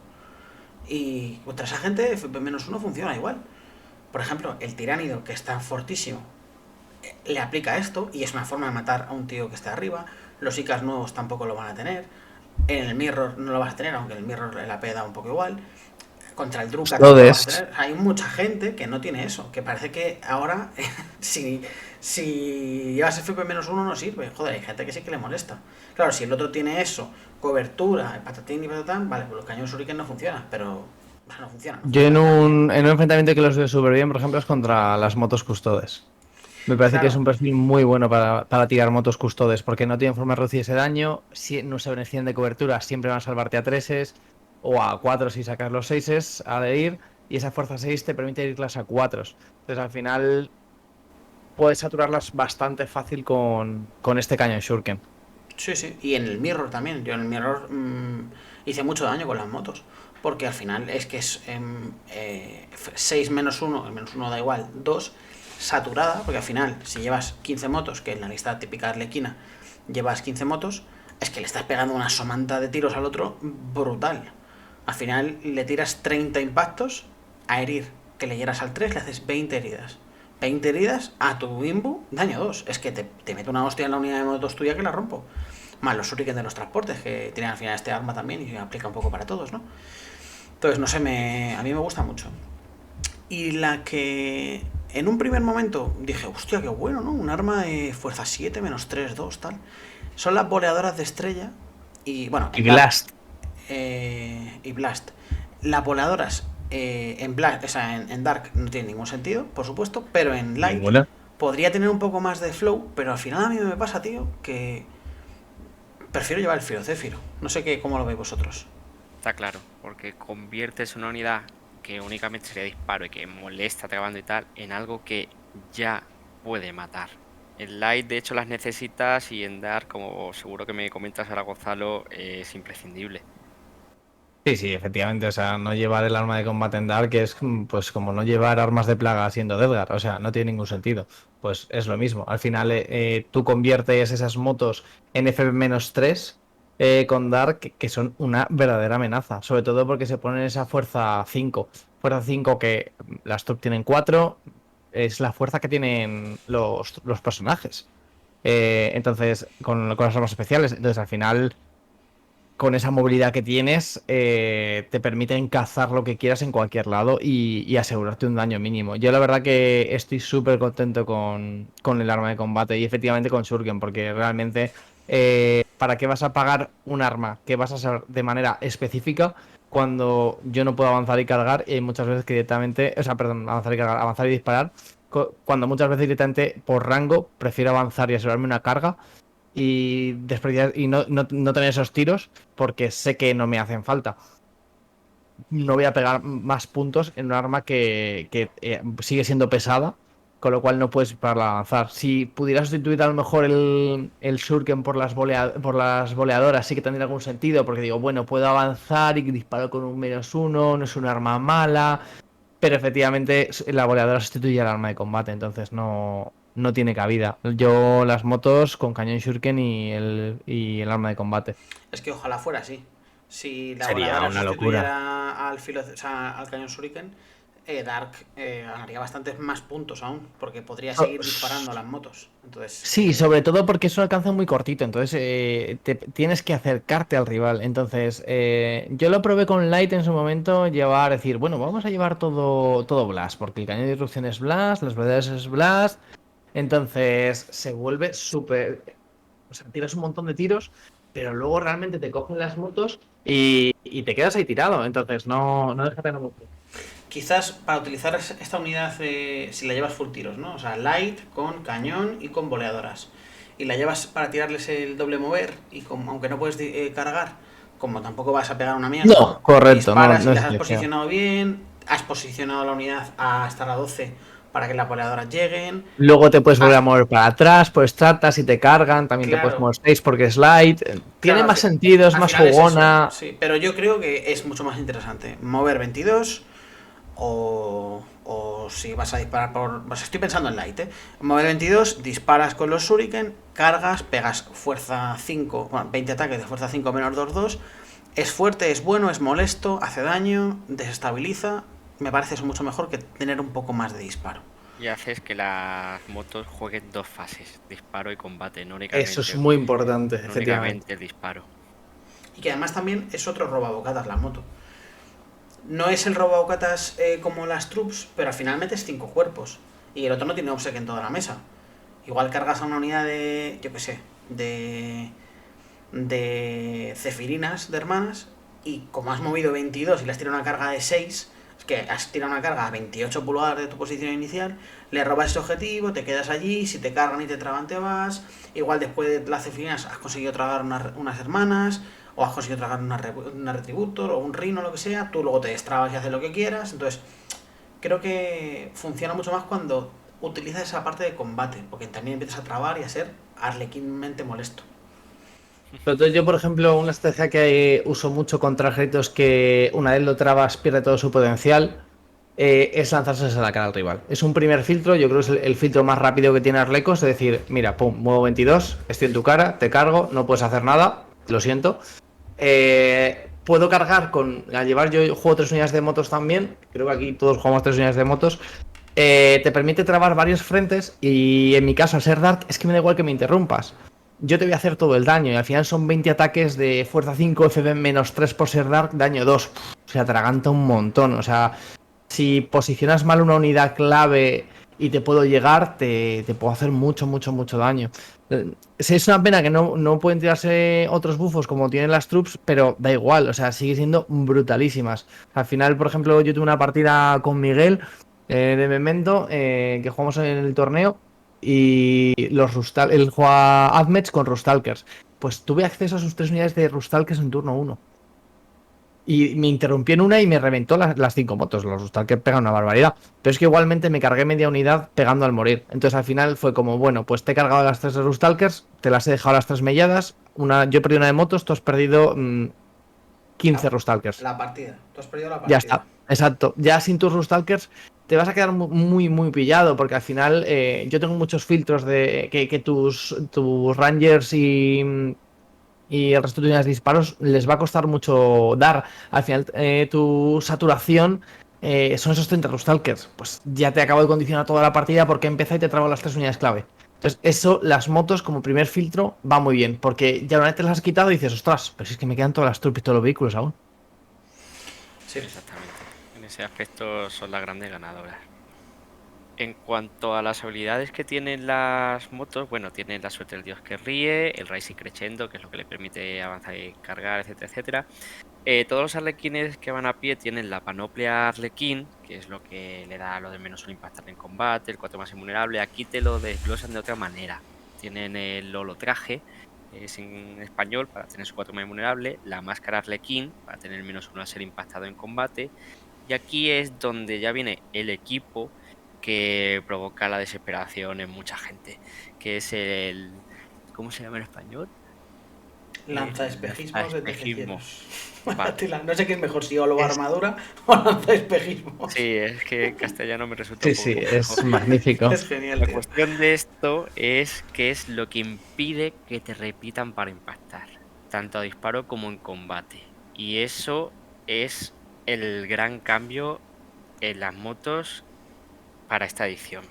Y contra esa gente FP-1 funciona igual. Por ejemplo, el tiránido, que está fortísimo, le aplica esto y es una forma de matar a un tío que está arriba. Los ICAs nuevos tampoco lo van a tener. En el Mirror no lo vas a tener, aunque el Mirror el AP da un poco igual. Contra el Drunkard no lo vas a Todes. tener. Hay mucha gente que no tiene eso, que parece que ahora si llevas FP-1 no sirve. Joder, hay gente que sí que le molesta. Claro, si el otro tiene eso, cobertura, patatín y patatán, vale, pues los cañones Shuriken no funcionan, pero no funcionan, no Yo en funcionan tan bien. un enfrentamiento que los veo súper bien, por ejemplo, es contra las motos custodes. Me parece que es Claro, un perfil muy bueno para tirar motos custodes, porque no tienen forma de reducir ese daño, no se benefician de cobertura, siempre van a salvarte a treses o a cuatro si sacas los seises a de ir, y esa fuerza 6 te permite irlas a cuatros. Entonces al final puedes saturarlas bastante fácil con este cañón Shuriken. sí, sí. Y en el Mirror también. Yo en el Mirror hice mucho daño con las motos. Porque al final es que es 6 menos 1, el menos 1 da igual, 2 saturada, porque al final, si llevas 15 motos, que en la lista típica de Arlequina llevas 15 motos, es que le estás pegando una somanta de tiros al otro brutal. Al final le tiras 30 impactos a herir, que le hieras al 3 le haces 20 heridas. 20 heridas a tu Imbu, daño 2. Es que te mete una hostia en la unidad de motos tuya que la rompo. Más los shuriken de los transportes, que tienen al final este arma también y aplica un poco para todos, ¿no? Entonces, no sé, a mí me gusta mucho. Y la que en un primer momento dije, hostia, qué bueno, ¿no? Un arma de fuerza 7 menos 3 2 tal. Son las boleadoras de estrella. Y bueno, Y en Dark. Blast, Y Blast. Las voleadoras en Blast, o sea, en Dark no tiene ningún sentido, por supuesto. Pero en Light ninguna. podría tener un poco más de flow. Pero al final a mí me pasa, tío, que prefiero llevar el Firocéfiro. No sé cómo lo veis vosotros. Está claro, porque conviertes una unidad que únicamente sería disparo y que molesta acabando y tal, en algo que ya puede matar. En Light, de hecho, las necesitas y en Dark, como seguro que me comentas ahora, Gonzalo, es imprescindible. Sí, sí, efectivamente. O sea, no llevar el arma de combate en Dark es pues como no llevar armas de plaga siendo Deadguard. O sea, no tiene ningún sentido. Pues es lo mismo. Al final, tú conviertes esas motos en FP-3 con Dark, que son una verdadera amenaza. Sobre todo porque se ponen esa fuerza 5. Fuerza 5 que las top tienen 4. Es la fuerza que tienen los personajes. Entonces, con las armas especiales. Entonces, al final con esa movilidad que tienes, te permiten cazar lo que quieras en cualquier lado y asegurarte un daño mínimo. Yo la verdad que estoy súper contento con el arma de combate y efectivamente con Shuriken, porque realmente, ¿para qué vas a pagar un arma que vas a hacer de manera específica cuando yo no puedo avanzar y cargar y hay muchas veces que directamente, o sea, perdón, avanzar y cargar, avanzar y disparar, cuando muchas veces directamente por rango prefiero avanzar y asegurarme una carga y desperdiciar y no tener esos tiros porque sé que no me hacen falta. No voy a pegar más puntos en un arma que sigue siendo pesada, con lo cual no puedes para avanzar. Si pudiera sustituir a lo mejor el Shuriken por las boleadoras, sí que tendría algún sentido, porque digo, bueno, puedo avanzar y disparo con un -1, no es un arma mala, pero efectivamente la boleadora sustituye al arma de combate, entonces no tiene cabida. Yo las motos con cañón Shuriken y el arma de combate. Es que ojalá fuera así. Si la Sería voladora una locura. sustituyera al o sea, al cañón Shuriken, Dark ganaría bastantes más puntos aún, porque podría So- seguir disparando a las motos. Entonces, Sí, sobre todo porque es un alcance muy cortito, entonces tienes que acercarte al rival. Entonces, yo lo probé con Light en su momento, decir, bueno, vamos a llevar todo Blast, porque el cañón de disrupción es Blast, las verdades es Blast, entonces se vuelve súper. O sea, tiras un montón de tiros, pero luego realmente te cogen las motos y te quedas ahí tirado, entonces no deja tener mucho. quizás para utilizar esta unidad, si la llevas full tiros, ¿no? O sea, light con cañón y con boleadoras. Y la llevas para tirarles el doble mover y aunque no puedes cargar, como tampoco vas a pegar una mierda, No, correcto, disparas y no las es has necesario. posicionado bien, has posicionado la unidad hasta la 12 para que las boleadoras lleguen. Luego te puedes volver a Has, mover para atrás, pues tratas y te cargan, también te puedes claro, mover 6 porque es light. Tiene claro, más sentido, es al más final es eso, jugona. sí. Pero yo creo que es mucho más interesante mover 22 o si vas a disparar por. Pues estoy pensando en light, ¿eh? Mover 22, disparas con los shuriken, cargas, pegas fuerza 5, bueno, 20 ataques de fuerza 5 menos 2-2. Es fuerte, es bueno, es molesto, hace daño, desestabiliza. Me parece eso mucho mejor que tener un poco más de disparo. Y haces que las motos jueguen dos fases, disparo y combate, Eso es muy importante, no efectivamente. únicamente el disparo. Y que además también es otro robabocatas la moto. No es el robabocatas como las troops, pero al final metes 5 cuerpos. Y el otro no tiene obsec en toda la mesa. Igual cargas a una unidad de, yo qué sé, de cefirinas de hermanas y como has movido 22 y le has tirado una carga de 6, es que has tirado una carga a 28 pulgadas de tu posición inicial, le robas ese objetivo, te quedas allí, si te cargan y te traban te vas, igual después de las cefirinas has conseguido tragar unas hermanas, o has conseguido tragar una Retributor o un Rhino o lo que sea, tú luego te destrabas y haces lo que quieras, entonces creo que funciona mucho más cuando utilizas esa parte de combate, porque también empiezas a trabar y a ser arlequinmente molesto. Pero entonces yo, por ejemplo, una estrategia que uso mucho contra ejércitos que una vez lo trabas pierde todo su potencial, es lanzarse a la cara al rival. Es un primer filtro, yo creo que es el filtro más rápido que tiene Arlecos, es decir, mira, pum, muevo 22, estoy en tu cara, te cargo, no puedes hacer nada, lo siento. Puedo cargar a llevar, yo juego 3 unidades de motos también, creo que aquí todos jugamos 3 unidades de motos. Te permite trabar varios frentes y en mi caso, al ser Dark, es que me da igual que me interrumpas. Yo te voy a hacer todo el daño y al final son 20 ataques de fuerza 5, FB menos 3 por ser Dark, daño 2. Se atraganta un montón. O sea, si posicionas mal una unidad clave y te puedo llegar, te puedo hacer mucho daño. Es una pena que no pueden tirarse otros bufos como tienen las troops, pero da igual, o sea, sigue siendo brutalísimas. Al final, por ejemplo, yo tuve una partida con Miguel de Memento, que jugamos en el torneo, y él juega Admech con Rustalkers. Pues tuve acceso a sus 3 unidades de Rustalkers en turno 1. Y me interrumpió en una y me reventó las 5 motos. Los Rustalkers pegan una barbaridad. Pero es que igualmente me cargué media unidad pegando al morir. Entonces al final fue como, bueno, pues te he cargado las 3 de Rustalkers, te las he dejado las 3 melladas. Yo he perdido una de motos, tú has perdido 15 La, Rustalkers. la partida. Tú has perdido la Ya partida. está, exacto. Ya sin tus Rustalkers te vas a quedar muy pillado, porque al final yo tengo muchos filtros de que tus Rangers y el resto de unidades de disparos les va a costar mucho dar. Al final tu saturación son esos 30 Rustalkers. Pues ya te acabo de condicionar toda la partida porque empieza y te trago las 3 unidades clave. Entonces, eso, las motos como primer filtro, va muy bien, porque ya una vez te las has quitado dices, ostras, pero si es que me quedan todas las trupes y todos los vehículos aún. Sí. Exactamente. En ese aspecto son las grandes ganadoras. En cuanto a las habilidades que tienen las motos, bueno, tienen la suerte del dios que ríe, el Rising Crescendo, que es lo que le permite avanzar y cargar, etcétera, etcétera. Todos los arlequines que van a pie tienen la panoplia arlequín, que es lo que le da lo de menos un impactar en combate, el 4 más invulnerable. Aquí te lo desglosan de otra manera. Tienen el holotraje, es en español, para tener su 4 más invulnerable, la máscara arlequín, para tener menos 1 a ser impactado en combate. Y aquí es donde ya viene el equipo que provoca la desesperación en mucha gente, que es el... ¿Cómo se llama en español? Lanzaespejismos de Espejismo. tejecieros. Vale. No sé qué es mejor, si holo Es, armadura o lanzaespejismos. Sí, es que en castellano me resulta sí, un sí, poco es complejo. magnífico. Es genial, La tío. cuestión de esto es que es lo que impide que te repitan para impactar, tanto a disparo como en combate. Y eso es el gran cambio en las motos para esta edición.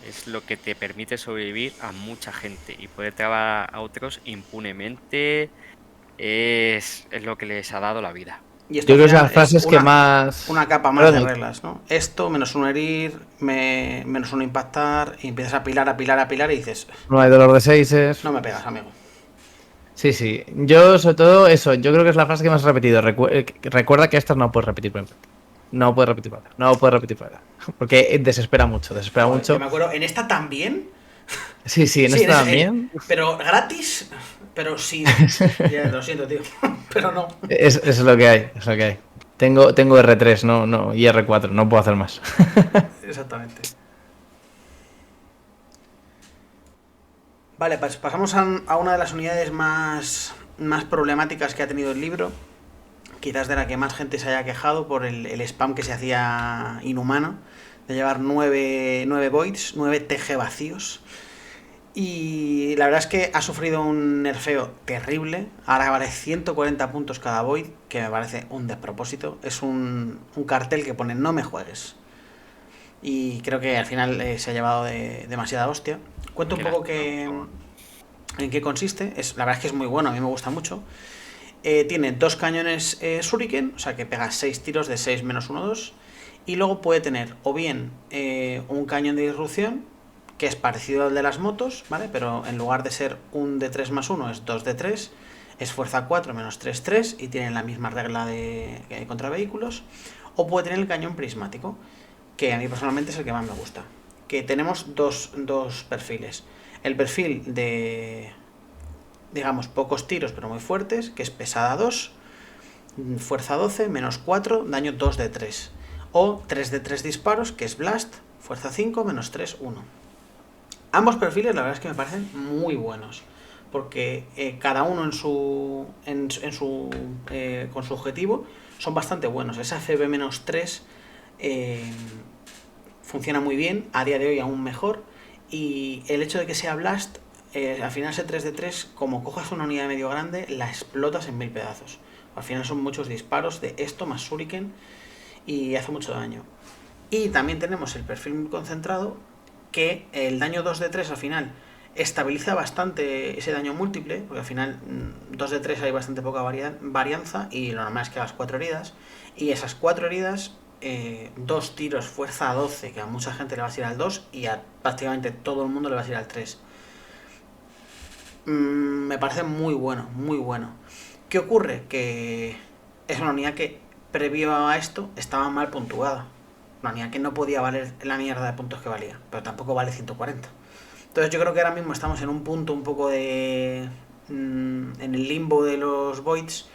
Es lo que te permite sobrevivir a mucha gente y poder trabar a otros impunemente. Es lo que les ha dado la vida. Y esto Yo al creo que son final las es frases que más... una capa más de Perdón, reglas, ¿no? Esto, menos uno herir, menos uno impactar, y empiezas a pilar y dices, no hay dolor de seises. no me pegas, amigo. Sí, sí. Yo, sobre todo, eso, yo creo que es la frase que más he repetido. Recuerda que estas no puedes repetir por ejemplo. No puedes repetir por ella. No puedes repetir por ella. Porque desespera mucho, desespera Joder, yo mucho. me acuerdo, en esta también, Sí, sí, en sí, esta también. pero gratis, pero sí, ya, lo siento, tío, pero no. Es lo que hay, es lo que hay. Tengo R3, no, y R4, no puedo hacer más. Exactamente. Vale, pues pasamos a una de las unidades más problemáticas que ha tenido el libro, quizás de la que más gente se haya quejado por el spam que se hacía inhumano, de llevar 9 voids, 9 TG vacíos. Y la verdad es que ha sufrido un nerfeo terrible. Ahora vale 140 puntos cada void, que me parece un despropósito. Es un cartel que pone no me juegues. Y creo que al final se ha llevado demasiada hostia. Cuento un poco en qué consiste. La verdad es que es muy bueno, a mí me gusta mucho. Tiene 2 cañones Shuriken, o sea que pega 6 tiros de 6 menos 1, 2. Y luego puede tener o bien un cañón de disrupción, que es parecido al de las motos, ¿vale? Pero en lugar de ser un de 3 más 1 es 2 de 3. Es fuerza 4 menos 3, 3 y tienen la misma regla contra vehículos. O puede tener el cañón prismático, que a mí personalmente es el que más me gusta. Que tenemos dos perfiles. El perfil de, digamos, pocos tiros pero muy fuertes, que es pesada 2, fuerza 12, menos 4, daño 2 de 3. O 3 de 3 disparos, que es blast, fuerza 5, menos 3, 1. Ambos perfiles la verdad es que me parecen muy buenos, porque cada uno con su objetivo son bastante buenos. Esa FB-3 funciona muy bien, a día de hoy aún mejor, y el hecho de que sea blast, al final ese 3 de 3, como cojas una unidad de medio grande, la explotas en 1000 pedazos. Al final son muchos disparos de esto más shuriken y hace mucho daño. Y también tenemos el perfil muy concentrado, que el daño 2 de 3 al final estabiliza bastante ese daño múltiple, porque al final 2 de 3 hay bastante poca varianza y lo normal es que hagas 4 heridas. Y esas 4 heridas, 2 tiros fuerza 12, que a mucha gente le va a ir al 2 y a prácticamente todo el mundo le va a ir al 3. Me parece muy bueno, muy bueno. ¿Qué ocurre? Que es una unidad que previo a esto estaba mal puntuada. Una unidad que no podía valer la mierda de puntos que valía, pero tampoco vale 140. Entonces yo creo que ahora mismo estamos en un punto un poco en el limbo de los voids.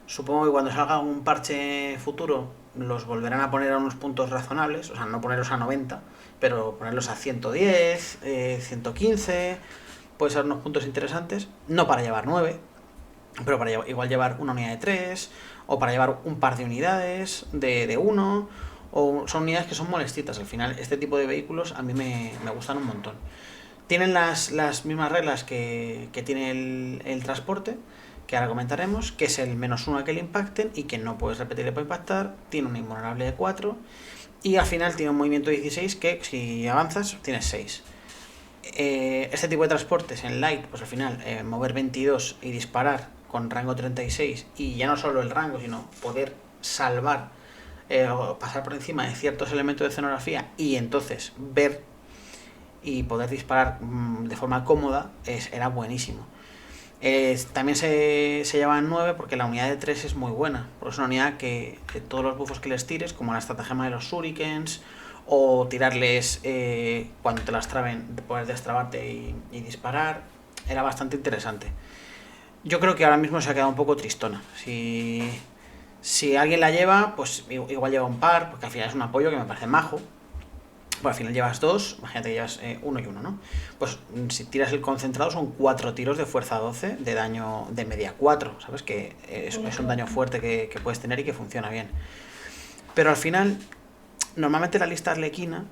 Supongo que cuando salga un parche futuro los volverán a poner a unos puntos razonables, o sea, no ponerlos a 90, pero ponerlos a 110, 115, puede ser unos puntos interesantes, no para llevar 9, pero para igual llevar una unidad de 3, o para llevar un par de unidades de 1, o son unidades que son molestitas. Al final este tipo de vehículos a mí me gustan un montón. Tienen las mismas reglas que tiene el transporte, que ahora comentaremos, que es el menos 1 a que le impacten y que no puedes repetirle para impactar. Tiene un invulnerable de 4 y al final tiene un movimiento 16 que si avanzas tienes 6. Este tipo de transportes en light, pues al final mover 22 y disparar con rango 36, y ya no solo el rango, sino poder salvar o pasar por encima de ciertos elementos de escenografía y entonces ver y poder disparar de forma cómoda, era buenísimo. También se llevan 9 porque la unidad de 3 es muy buena, porque es una unidad que todos los buffos que les tires, como la estratagema de los shurikens, o tirarles cuando te las traben, poder destrabarte y disparar, era bastante interesante. Yo creo que ahora mismo se ha quedado un poco tristona. Si alguien la lleva, pues igual lleva un par, porque al final es un apoyo que me parece majo. Pues al final llevas 2, imagínate que llevas 1 y 1, ¿no? Pues si tiras el concentrado son 4 tiros de fuerza 12 de daño de media 4, ¿sabes? Que es un daño fuerte que puedes tener y que funciona bien. Pero al final, normalmente la lista arlequina,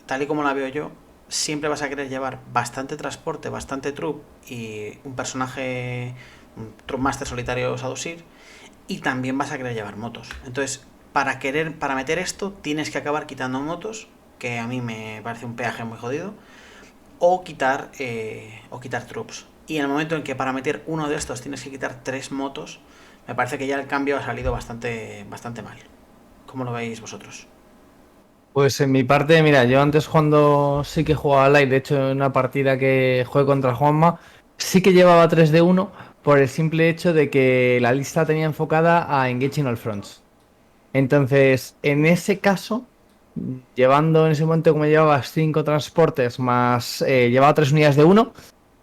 tal y como la veo yo, siempre vas a querer llevar bastante transporte, bastante troop y un personaje, un troop master solitario Sadusir, y también vas a querer llevar motos. Entonces, para meter esto, tienes que acabar quitando motos, que a mí me parece un peaje muy jodido, o quitar troops. Y en el momento en que para meter uno de estos tienes que quitar 3 motos, me parece que ya el cambio ha salido bastante mal. ¿Cómo lo veis vosotros? Pues en mi parte, mira, yo antes cuando sí que jugaba Light, de hecho en una partida que jugué contra Juanma, sí que llevaba 3 de uno por el simple hecho de que la lista tenía enfocada a Engaging All Fronts. Entonces, en ese caso, llevando en ese momento como llevabas 5 transportes más, llevaba 3 unidades de uno.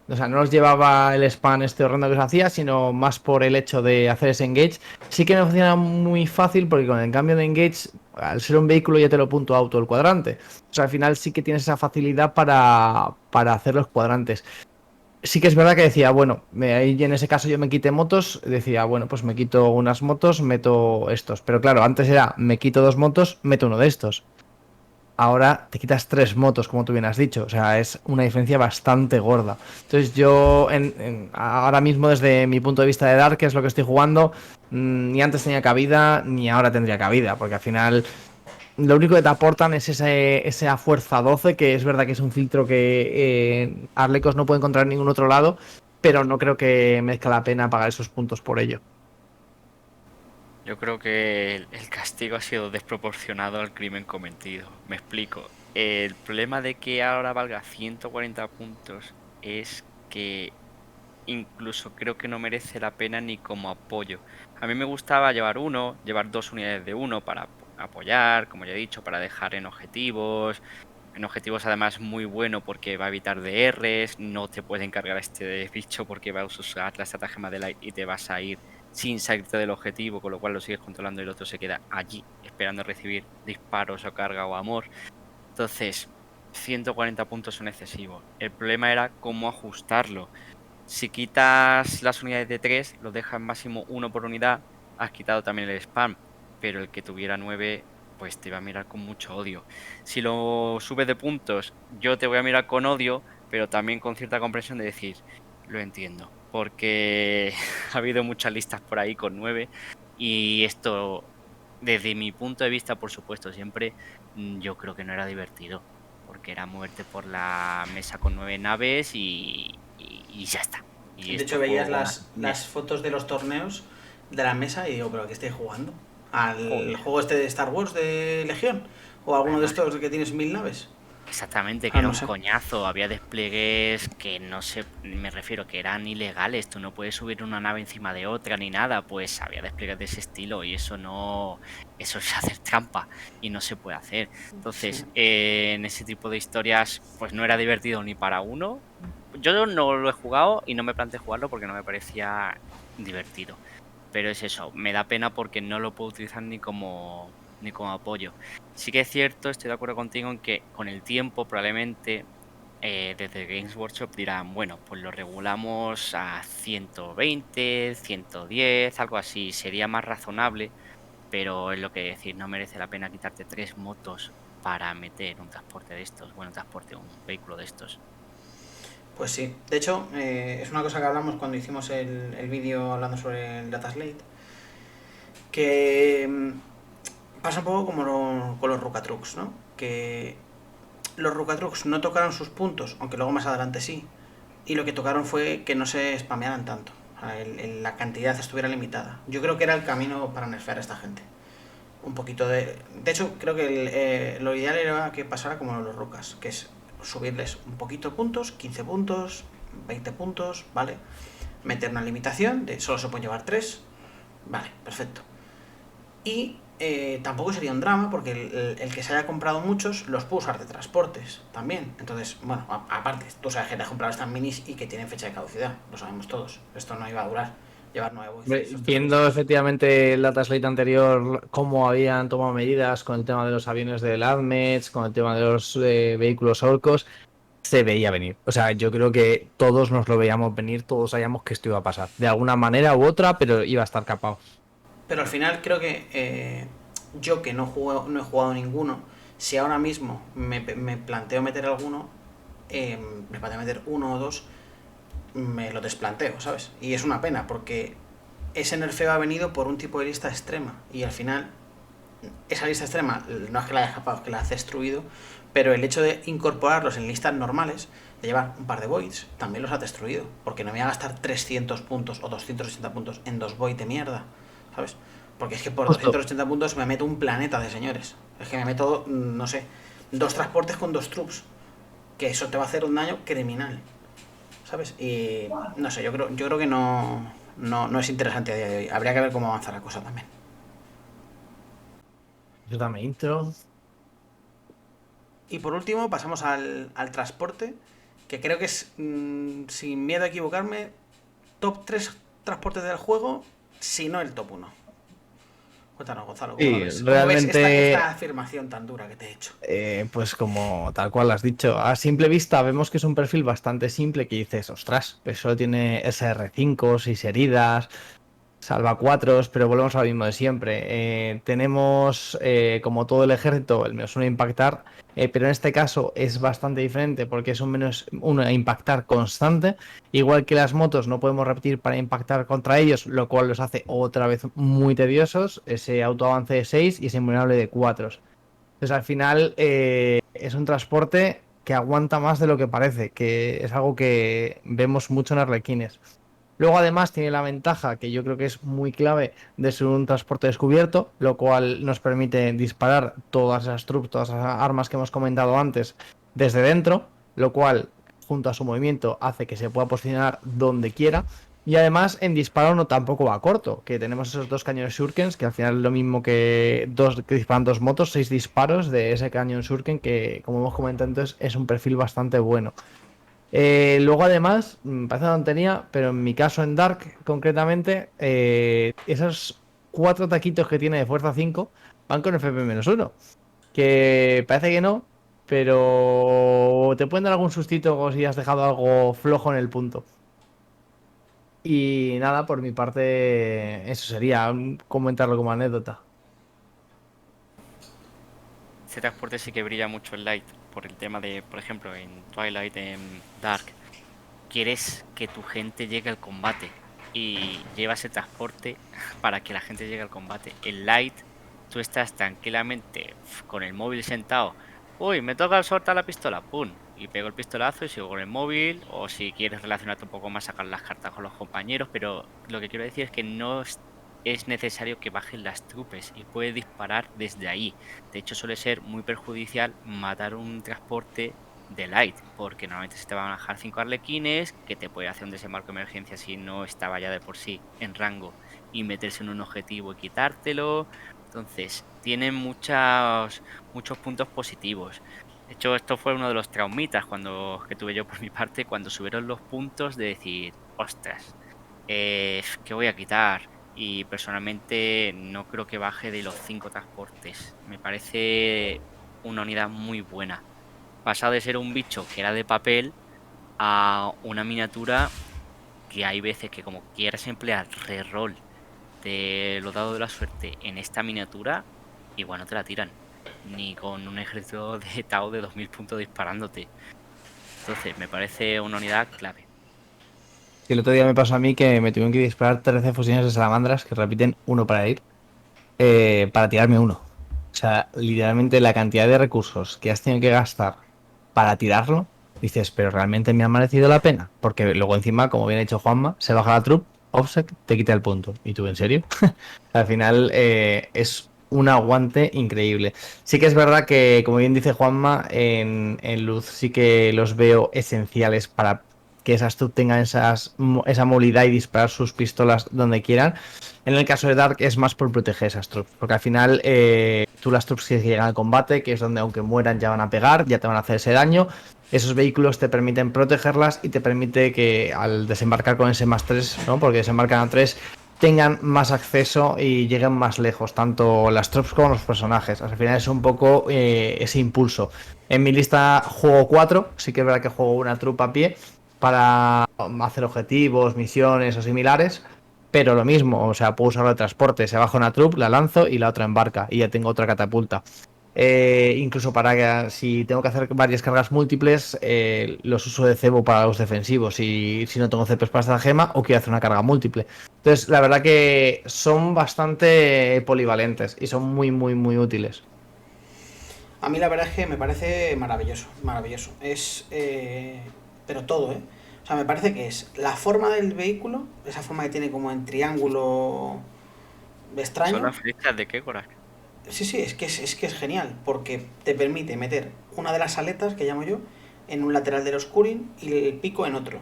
O sea, no los llevaba el spam este horrendo que se hacía, sino más por el hecho de hacer ese engage. Sí que no funciona muy fácil porque con el cambio de engage, al ser un vehículo ya te lo punto auto el cuadrante. O sea, al final sí que tienes esa facilidad para hacer los cuadrantes. Sí que es verdad que decía, bueno, ahí en ese caso yo me quité motos, decía, bueno, pues me quito unas motos, meto estos. Pero claro, antes era, me quito 2 motos, meto uno de estos. Ahora te quitas 3 motos, como tú bien has dicho. O sea, es una diferencia bastante gorda. Entonces yo ahora mismo desde mi punto de vista de Dark, que es lo que estoy jugando, ni antes tenía cabida, ni ahora tendría cabida. Porque al final lo único que te aportan es esa fuerza 12, que es verdad que es un filtro que Arlecos no puede encontrar en ningún otro lado, pero no creo que merezca la pena pagar esos puntos por ello. Yo creo que el castigo ha sido desproporcionado al crimen cometido. Me explico. El problema de que ahora valga 140 puntos es que incluso creo que no merece la pena ni como apoyo. A mí me gustaba llevar 2 unidades de uno para apoyar, como ya he dicho, para dejar en objetivos. En objetivos además muy bueno porque va a evitar DRs, no te pueden cargar a este bicho porque va a usar la estratagema de Light y te vas a ir sin salirte del objetivo, con lo cual lo sigues controlando y el otro se queda allí esperando recibir disparos o carga o amor. Entonces, 140 puntos son excesivos. El problema era cómo ajustarlo. Si quitas las unidades de 3, los dejas máximo 1 por unidad, has quitado también el spam, pero el que tuviera 9, pues te va a mirar con mucho odio. Si lo subes de puntos, yo te voy a mirar con odio, pero también con cierta comprensión de decir, lo entiendo, porque ha habido muchas listas por ahí con 9 y esto, desde mi punto de vista, por supuesto, siempre yo creo que no era divertido, porque era moverte por la mesa con 9 naves y ya está. Y De este hecho, veías juego, las fotos de los torneos de la mesa y digo, ¿pero a qué estoy jugando? ¿Al joder, juego este de Star Wars de Legión? ¿O alguno de además, estos que tienes 1000 naves? exactamente, que Ah, era no un sé. coñazo, había despliegues que no sé, me refiero que eran ilegales, tú no puedes subir una nave encima de otra ni nada, pues había despliegues de ese estilo y eso no, eso es hacer trampa y no se puede hacer. Sí. Entonces, en ese tipo de historias, pues no era divertido ni para uno. Yo no lo he jugado y no me planteé jugarlo porque no me parecía divertido. Pero es eso, me da pena porque no lo puedo utilizar ni como apoyo. Sí que es cierto, estoy de acuerdo contigo en que con el tiempo probablemente desde Games Workshop dirán, bueno, pues lo regulamos a 120, 110, algo así, sería más razonable, pero es lo que decir, no merece la pena quitarte 3 motos para meter un transporte de estos, bueno, un transporte, un vehículo de estos. Pues sí. De hecho, es una cosa que hablamos cuando hicimos el vídeo hablando sobre el Data Slate. Que pasa un poco como con los Rukatrux, ¿no? Que los Rukatrux no tocaron sus puntos, aunque luego más adelante sí. Y lo que tocaron fue que no se spamearan tanto. O sea, la cantidad estuviera limitada. Yo creo que era el camino para nerfear a esta gente. Un poquito de... De hecho, creo que lo ideal era que pasara como los Rukas, que es subirles un poquito puntos, 15 puntos, 20 puntos, ¿vale? Meter una limitación de solo se pueden llevar 3, vale, perfecto. Y tampoco sería un drama porque el que se haya comprado muchos los puede usar de transportes también. Entonces, bueno, aparte, tú sabes que te has comprado estas minis y que tienen fecha de caducidad, lo sabemos todos. Esto no iba a durar, llevar nuevo estos tres Viendo bichos. efectivamente el Data Slate anterior, cómo habían tomado medidas con el tema de los aviones del ADMETS, con el tema de los vehículos orcos, se veía venir. O sea, yo creo que todos nos lo veíamos venir, todos sabíamos que esto iba a pasar. De alguna manera u otra, pero iba a estar capado. Pero al final creo que yo que no he jugado ninguno, si ahora mismo me planteo meter alguno, me planteo meter uno o dos, me lo desplanteo, ¿sabes? Y es una pena porque ese nerfeo ha venido por un tipo de lista extrema. Y al final, esa lista extrema no es que la haya escapado, es que la has destruido. Pero el hecho de incorporarlos en listas normales, de llevar un par de voids, también los ha destruido. Porque no me voy a gastar 300 puntos o 280 puntos en 2 voids de mierda, ¿sabes? Porque es que por Justo. 280 puntos me meto un planeta de señores. Es que me meto, no sé, 2 transportes con 2 troops. Que eso te va a hacer un daño criminal, ¿sabes? Y no sé, yo creo que no es interesante a día de hoy. Habría que ver cómo avanza la cosa también. Yo también intro. Y por último pasamos al transporte, que creo que es, sin miedo a equivocarme, top 3 transportes del juego, si no el top 1. Cuéntanos, Gonzalo, ¿cómo lo Sí, ves? ¿Cómo ves realmente, esta afirmación tan dura que te he hecho? pues como tal cual has dicho, a simple vista vemos que es un perfil bastante simple que dices, ostras, pues solo tiene SR5, 6 heridas, salva cuatros, pero volvemos a lo mismo de siempre. Tenemos, como todo el ejército, el menos uno a impactar, pero en este caso es bastante diferente porque es un menos uno a impactar constante. Igual que las motos, no podemos repetir para impactar contra ellos, lo cual los hace otra vez muy tediosos. Ese autoavance de 6 y ese invulnerable de 4. Entonces, al final, es un transporte que aguanta más de lo que parece, que es algo que vemos mucho en Arlequines. Luego, además, tiene la ventaja, que yo creo que es muy clave, de ser un transporte descubierto, lo cual nos permite disparar todas esas troops, todas esas armas que hemos comentado antes, desde dentro, lo cual, junto a su movimiento, hace que se pueda posicionar donde quiera. Y además, en disparo no tampoco va corto, que tenemos esos 2 cañones Shuriken, que al final es lo mismo que disparan 2 motos, 6 disparos de ese cañón Shuriken, que como hemos comentado antes, es un perfil bastante bueno. Luego además, parece una tontería, pero en mi caso en Dark concretamente, esos 4 taquitos que tiene de fuerza 5 van con FP-1, que parece que no, pero te pueden dar algún sustito como si has dejado algo flojo en el punto. Y nada, por mi parte, eso sería comentarlo como anécdota. Ese transporte sí que brilla mucho en Light, por el tema de, por ejemplo, en Twilight, en Dark, quieres que tu gente llegue al combate y llevas el transporte para que la gente llegue al combate. En Light, tú estás tranquilamente con el móvil sentado. Uy, me toca soltar la pistola, ¡pum! Y pego el pistolazo y sigo con el móvil. O si quieres relacionarte un poco más, sacar las cartas con los compañeros. Pero lo que quiero decir es que no es necesario que bajen las trupes y puedes disparar desde ahí. De hecho, suele ser muy perjudicial matar un transporte de Light, porque normalmente se te van a bajar 5 arlequines, que te puede hacer un desembarco de emergencia si no estaba ya de por sí en rango, y meterse en un objetivo y quitártelo. Entonces, tiene muchos puntos positivos. De hecho, esto fue uno de los traumitas que tuve yo por mi parte cuando subieron los puntos de decir, ostras, ¿qué voy a quitar? Y personalmente no creo que baje de los 5 transportes. Me parece una unidad muy buena. Pasa de ser un bicho que era de papel a una miniatura que hay veces que como quieras emplear reroll de los dados de la suerte en esta miniatura, igual no te la tiran. Ni con un ejército de Tau de 2000 puntos disparándote. Entonces, me parece una unidad clave. Y el otro día me pasó a mí que me tuvieron que disparar 13 fusiones de salamandras que repiten uno para ir, para tirarme uno. O sea, literalmente la cantidad de recursos que has tenido que gastar para tirarlo, dices, pero realmente me ha merecido la pena. Porque luego encima, como bien ha dicho Juanma, se baja la troop, offset, te quita el punto. ¿Y tú, en serio? Al final, es un aguante increíble. Sí que es verdad que, como bien dice Juanma, en Luz sí que los veo esenciales para que esas troops tengan esa movilidad y disparar sus pistolas donde quieran. En el caso de Dark es más por proteger esas troops, porque al final, tú las troops que llegan al combate, que es donde aunque mueran ya van a pegar, ya te van a hacer ese daño, esos vehículos te permiten protegerlas y te permite que al desembarcar con ese más 3, ¿no? Porque desembarcan a 3, tengan más acceso y lleguen más lejos, tanto las tropas como los personajes. Al final es un poco, ese impulso. En mi lista juego 4, sí que es verdad que juego una trupa a pie para hacer objetivos, misiones o similares, pero lo mismo, o sea, puedo usarlo de transporte, se baja una trup, la lanzo y la otra embarca y ya tengo otra catapulta. Incluso para que si tengo que hacer varias cargas múltiples, los uso de cebo para los defensivos. Si no tengo cepos para esta gema o quiero hacer una carga múltiple. Entonces, la verdad que son bastante polivalentes y son muy, muy, muy útiles. A mí la verdad es que me parece maravilloso, maravilloso. Pero todo, ¿eh? O sea, me parece que es la forma del vehículo, esa forma que tiene como en triángulo ¿Son extraño. las flechas de Kekorak? Sí, sí, es que es genial, porque te permite meter una de las aletas, que llamo yo, en un lateral del Oscurin y el pico en otro.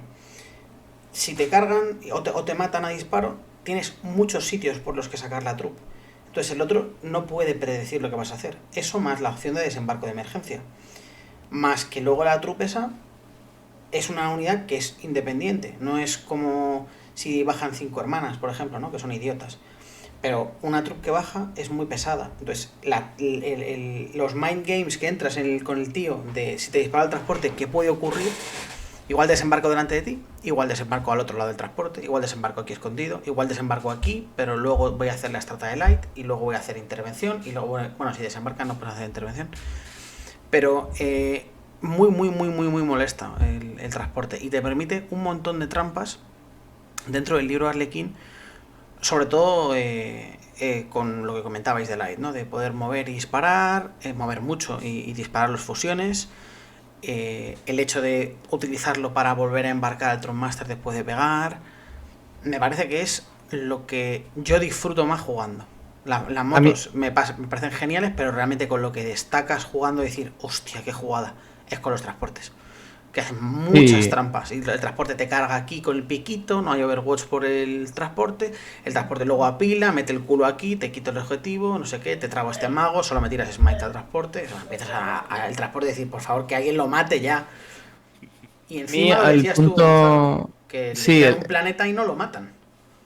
Si te cargan o te matan a disparo, tienes muchos sitios por los que sacar la troupe. Entonces el otro no puede predecir lo que vas a hacer. Eso más la opción de desembarco de emergencia. Más que luego la troupe esa es una unidad que es independiente. No es como si bajan 5 hermanas, por ejemplo, ¿no? Que son idiotas. Pero una troupe que baja es muy pesada. Entonces, los mind games que entras con el tío de si te dispara el transporte, ¿qué puede ocurrir? Igual desembarco delante de ti, igual desembarco al otro lado del transporte, igual desembarco aquí escondido, igual desembarco aquí, pero luego voy a hacer la estrata de light y luego voy a hacer intervención y luego, bueno, si desembarcan no puedes hacer intervención. Pero muy, muy, muy, muy, muy molesta el transporte y te permite un montón de trampas dentro del libro Arlequín, sobre todo con lo que comentabais de light, ¿no? De poder mover y disparar, mover mucho y disparar los fusiones. El hecho de utilizarlo para volver a embarcar al Tronmaster después de pegar, me parece que es lo que yo disfruto más jugando. Las A mí, motos me parecen geniales, pero realmente con lo que destacas jugando y decir, hostia, qué jugada, es con los transportes. Que hacen muchas sí, trampas. Y el transporte te carga aquí con el piquito, no hay overwatch por el transporte luego apila, mete el culo aquí, te quito el objetivo, no sé qué, te trago este mago, solo me tiras smite al transporte. O sea, empiezas al transporte a decir, por favor, que alguien lo mate ya. Y mí encima lo que el decías tú, Gonzalo, punto... que le Sí, tiran un planeta y no lo matan.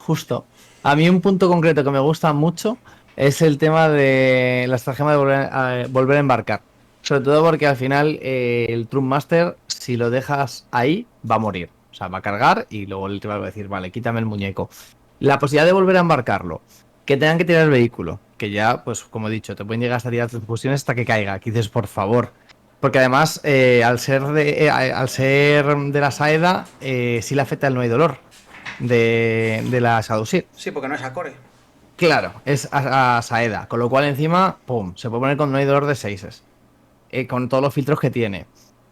justo. A mí un punto concreto que me gusta mucho es el tema de la estratagema de volver a embarcar. Sobre todo porque al final el True Master, si lo dejas ahí, va a morir. O sea, va a cargar y luego el rival va a decir, vale, quítame el muñeco. La posibilidad de volver a embarcarlo, que tengan que tirar el vehículo, que ya, pues como he dicho, te pueden llegar hasta tirar tus fusiones hasta que caiga. Aquí dices, por favor. Porque además, al ser de la Saeda, sí le afecta el no hay dolor de la Shadowseed. Sí, porque no es Acore. Claro, es a Saeda, con lo cual encima, pum, se puede poner con no hay dolor de seises, con todos los filtros que tiene.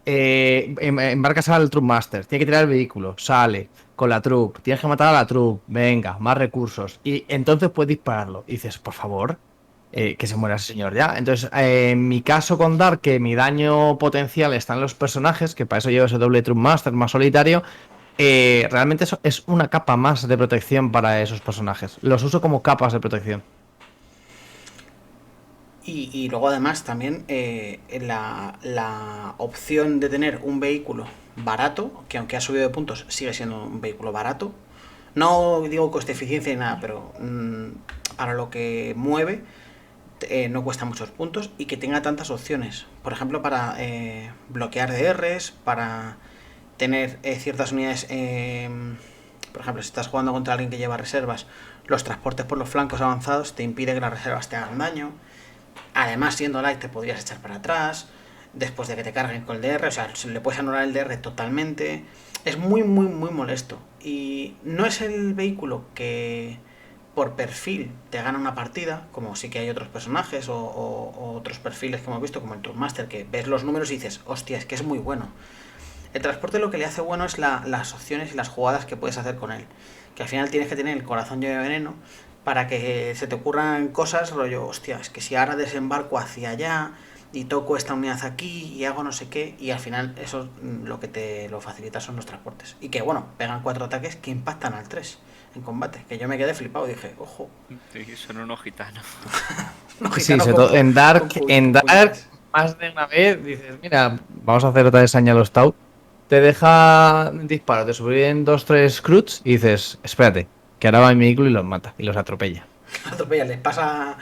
Embarcas al Troop Master, tiene que tirar el vehículo, sale con la Troop, tienes que matar a la Troop, venga, más recursos. Y entonces puedes dispararlo. Y dices, por favor, que se muera ese señor ya. Entonces, en mi caso con Dark, que mi daño potencial está en los personajes, que para eso llevo ese doble Troop Master más solitario, realmente eso es una capa más de protección para esos personajes. Los uso como capas de protección. Y luego además también la opción de tener un vehículo barato, que aunque ha subido de puntos sigue siendo un vehículo barato. No digo coste eficiencia ni nada, pero para lo que mueve no cuesta muchos puntos y que tenga tantas opciones. Por ejemplo, para bloquear DRs, para tener ciertas unidades. Por ejemplo, si estás jugando contra alguien que lleva reservas, los transportes por los flancos avanzados te impide que las reservas te hagan daño. Además, siendo light, te podrías echar para atrás después de que te carguen con el DR. O sea, le puedes anular el DR totalmente. Es muy, muy, muy molesto. Y no es el vehículo que por perfil te gana una partida, como sí que hay otros personajes o otros perfiles que hemos visto, como el Master, que ves los números y dices, hostia, es que es muy bueno. El transporte lo que le hace bueno es las opciones y las jugadas que puedes hacer con él. Que al final tienes que tener el corazón lleno de veneno para que se te ocurran cosas, rollo, hostia, es que si ahora desembarco hacia allá y toco esta unidad aquí y hago no sé qué, y al final eso lo que te lo facilita son los transportes. Y que bueno, pegan 4 ataques que impactan al 3 en combate. Que yo me quedé flipado y dije, ojo. Sí, son unos gitanos. No, Sí, gitano sobre todo en Dark, con puñales. más de una vez dices, mira, vamos a hacer otra vez a los Tau. Te deja disparo, te subir en 2-3 cruts y dices, espérate, que ahora va mi vehículo y los mata y los atropella. Atropella, les pasa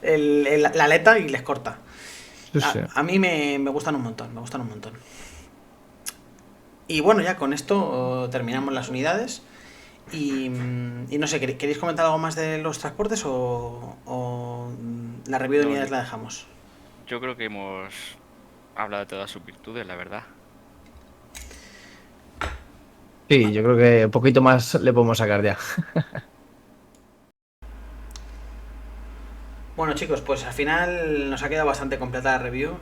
la aleta y les corta. Sí, sí. A mí me gustan un montón, me gustan un montón. Y bueno, ya con esto terminamos las unidades. Y no sé, ¿queréis comentar algo más de los transportes o la review de No, unidades la dejamos? yo creo que hemos hablado de todas sus virtudes, la verdad. Sí, yo creo que un poquito más le podemos sacar ya. Bueno, chicos, pues al final nos ha quedado bastante completa la review.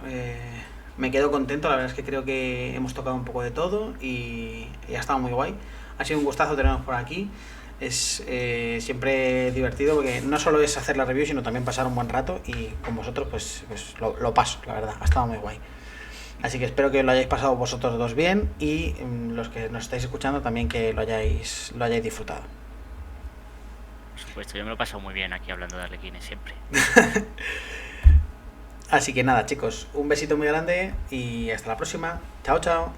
Me quedo contento, la verdad es que creo que hemos tocado un poco de todo y ha estado muy guay. Ha sido un gustazo tenernos por aquí. Es siempre divertido porque no solo es hacer la review, sino también pasar un buen rato y con vosotros pues lo paso, la verdad. Ha estado muy guay. Así que espero que lo hayáis pasado vosotros dos bien y los que nos estáis escuchando también que lo hayáis disfrutado. Por supuesto, yo me lo he pasado muy bien aquí hablando de Arlequines siempre. Así que nada, chicos, un besito muy grande y hasta la próxima. Chao, chao.